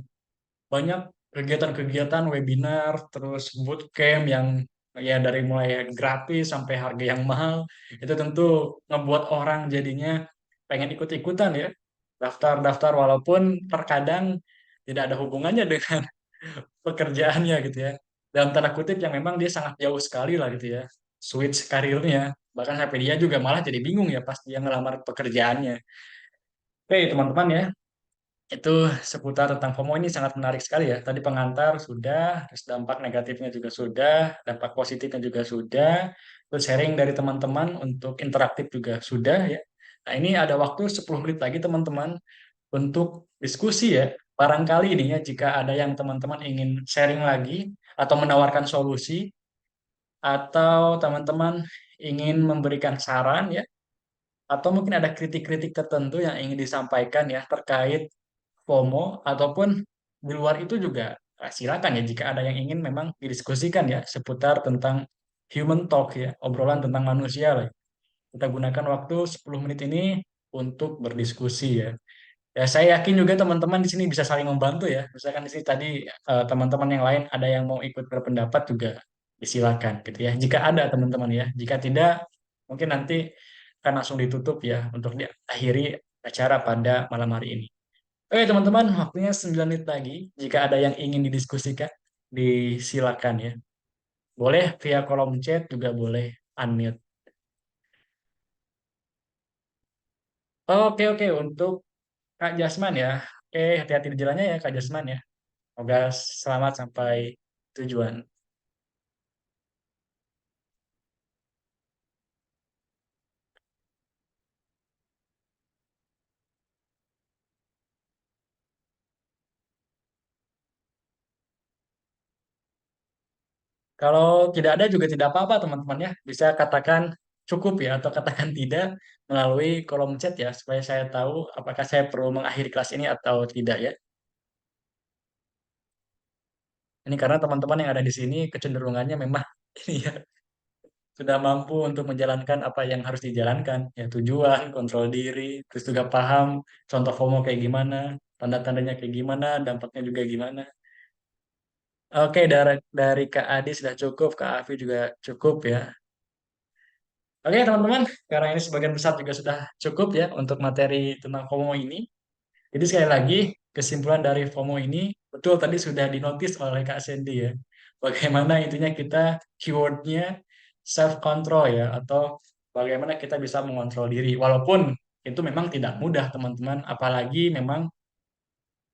banyak kegiatan-kegiatan webinar, terus bootcamp yang ya dari mulai gratis sampai harga yang mahal, itu tentu ngebuat orang jadinya pengen ikut-ikutan ya, daftar-daftar walaupun terkadang tidak ada hubungannya dengan pekerjaannya gitu ya. Dalam tanda kutip yang memang dia sangat jauh sekali lah gitu ya. Switch karirnya. Bahkan sampai dia juga malah jadi bingung ya pas dia ngelamar pekerjaannya. Oke teman-teman ya, itu seputar tentang FOMO ini sangat menarik sekali ya. Tadi pengantar sudah, terus dampak negatifnya juga sudah, dampak positifnya juga sudah, terus sharing dari teman-teman untuk interaktif juga sudah ya. Nah ini ada waktu 10 menit lagi teman-teman untuk diskusi ya. Barangkali ini ya, jika ada yang teman-teman ingin sharing lagi atau menawarkan solusi, atau teman-teman ingin memberikan saran ya, atau mungkin ada kritik-kritik tertentu yang ingin disampaikan ya terkait FOMO, ataupun di luar itu juga silakan ya jika ada yang ingin memang didiskusikan ya seputar tentang human talk ya, obrolan tentang manusia lah. Kita gunakan waktu 10 menit ini untuk berdiskusi ya. Ya, saya yakin juga teman-teman di sini bisa saling membantu ya. Misalkan di sini tadi teman-teman yang lain ada yang mau ikut berpendapat juga disilakan gitu ya. Jika ada teman-teman ya. Jika tidak, mungkin nanti akan langsung ditutup ya untuk diakhiri acara pada malam hari ini. Oke teman-teman, waktunya 9 menit lagi. Jika ada yang ingin didiskusikan, disilakan ya. Boleh via kolom chat juga boleh unmute. Oke, oke, untuk Kak Jasman ya. Oke, hati-hati di jalannya ya Kak Jasman ya. Semoga selamat sampai tujuan. Kalau tidak ada juga tidak apa-apa teman-teman ya. Bisa katakan cukup ya atau katakan tidak melalui kolom chat ya supaya saya tahu apakah saya perlu mengakhiri kelas ini atau tidak ya. Ini karena teman-teman yang ada di sini kecenderungannya memang ini ya sudah mampu untuk menjalankan apa yang harus dijalankan ya tujuan, kontrol diri, terus juga paham contoh FOMO kayak gimana, tanda-tandanya kayak gimana, dampaknya juga gimana. Oke, dari Kak Adi sudah cukup, Kak Afi juga cukup ya. Oke, teman-teman, karena ini sebagian besar juga sudah cukup ya untuk materi tentang FOMO ini. Jadi sekali lagi, kesimpulan dari FOMO ini betul tadi sudah dinotis oleh Kak Sandy ya. Bagaimana intinya kita keywordnya self-control ya, atau bagaimana kita bisa mengontrol diri. Walaupun itu memang tidak mudah teman-teman, apalagi memang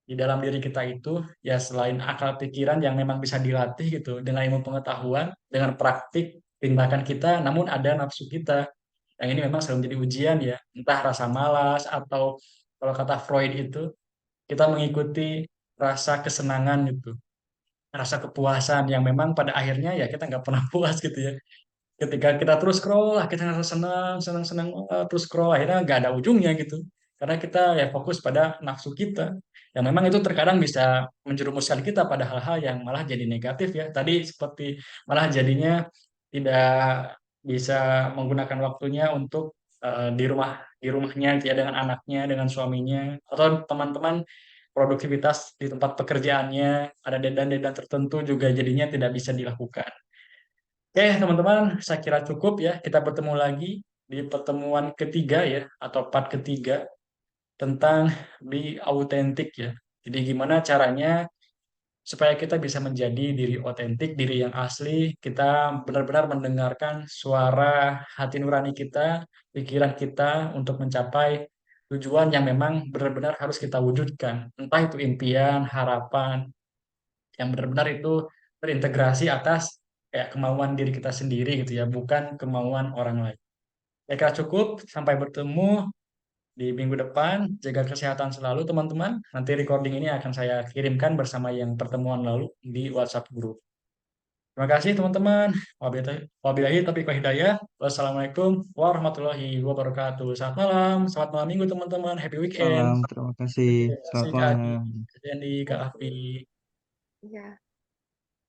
di dalam diri kita itu ya selain akal pikiran yang memang bisa dilatih gitu dengan ilmu pengetahuan, dengan praktik tindakan kita, namun ada nafsu kita yang ini memang selalu menjadi ujian ya, entah rasa malas atau kalau kata Freud itu kita mengikuti rasa kesenangan gitu, rasa kepuasan yang memang pada akhirnya ya kita nggak pernah puas gitu ya. Ketika kita terus scroll, lah kita ngerasa senang, senang, senang, terus scroll, akhirnya nggak ada ujungnya gitu. Karena kita ya fokus pada nafsu kita. Yang memang itu terkadang bisa menjerumuskan kita pada hal-hal yang malah jadi negatif ya. Tadi seperti malah jadinya tidak bisa menggunakan waktunya untuk di rumahnya gitu ya dengan anaknya, dengan suaminya, atau teman-teman produktivitas di tempat pekerjaannya, ada deadline-deadline tertentu juga jadinya tidak bisa dilakukan. Oke, teman-teman, saya kira cukup ya. Kita bertemu lagi di pertemuan ketiga ya, atau part ketiga tentang be autentik ya. Jadi gimana caranya supaya kita bisa menjadi diri otentik, diri yang asli, kita benar-benar mendengarkan suara hati nurani kita, pikiran kita untuk mencapai tujuan yang memang benar-benar harus kita wujudkan. Entah itu impian, harapan, yang benar-benar itu terintegrasi atas kayak kemauan diri kita sendiri gitu ya, bukan kemauan orang lain. Ya kira cukup, sampai bertemu di minggu depan. Jaga kesehatan selalu teman-teman. Nanti recording ini akan saya kirimkan bersama yang pertemuan lalu di WhatsApp group. Terima kasih teman-teman. Wabillahi taufiq wal hidayah. Wassalamualaikum warahmatullahi wabarakatuh. Selamat malam, selamat malam minggu teman-teman. Happy weekend. Malam, terima kasih. Terima kasih Selamat Kak Adi, malam. Kak Dendi, Kak Afi. Iya.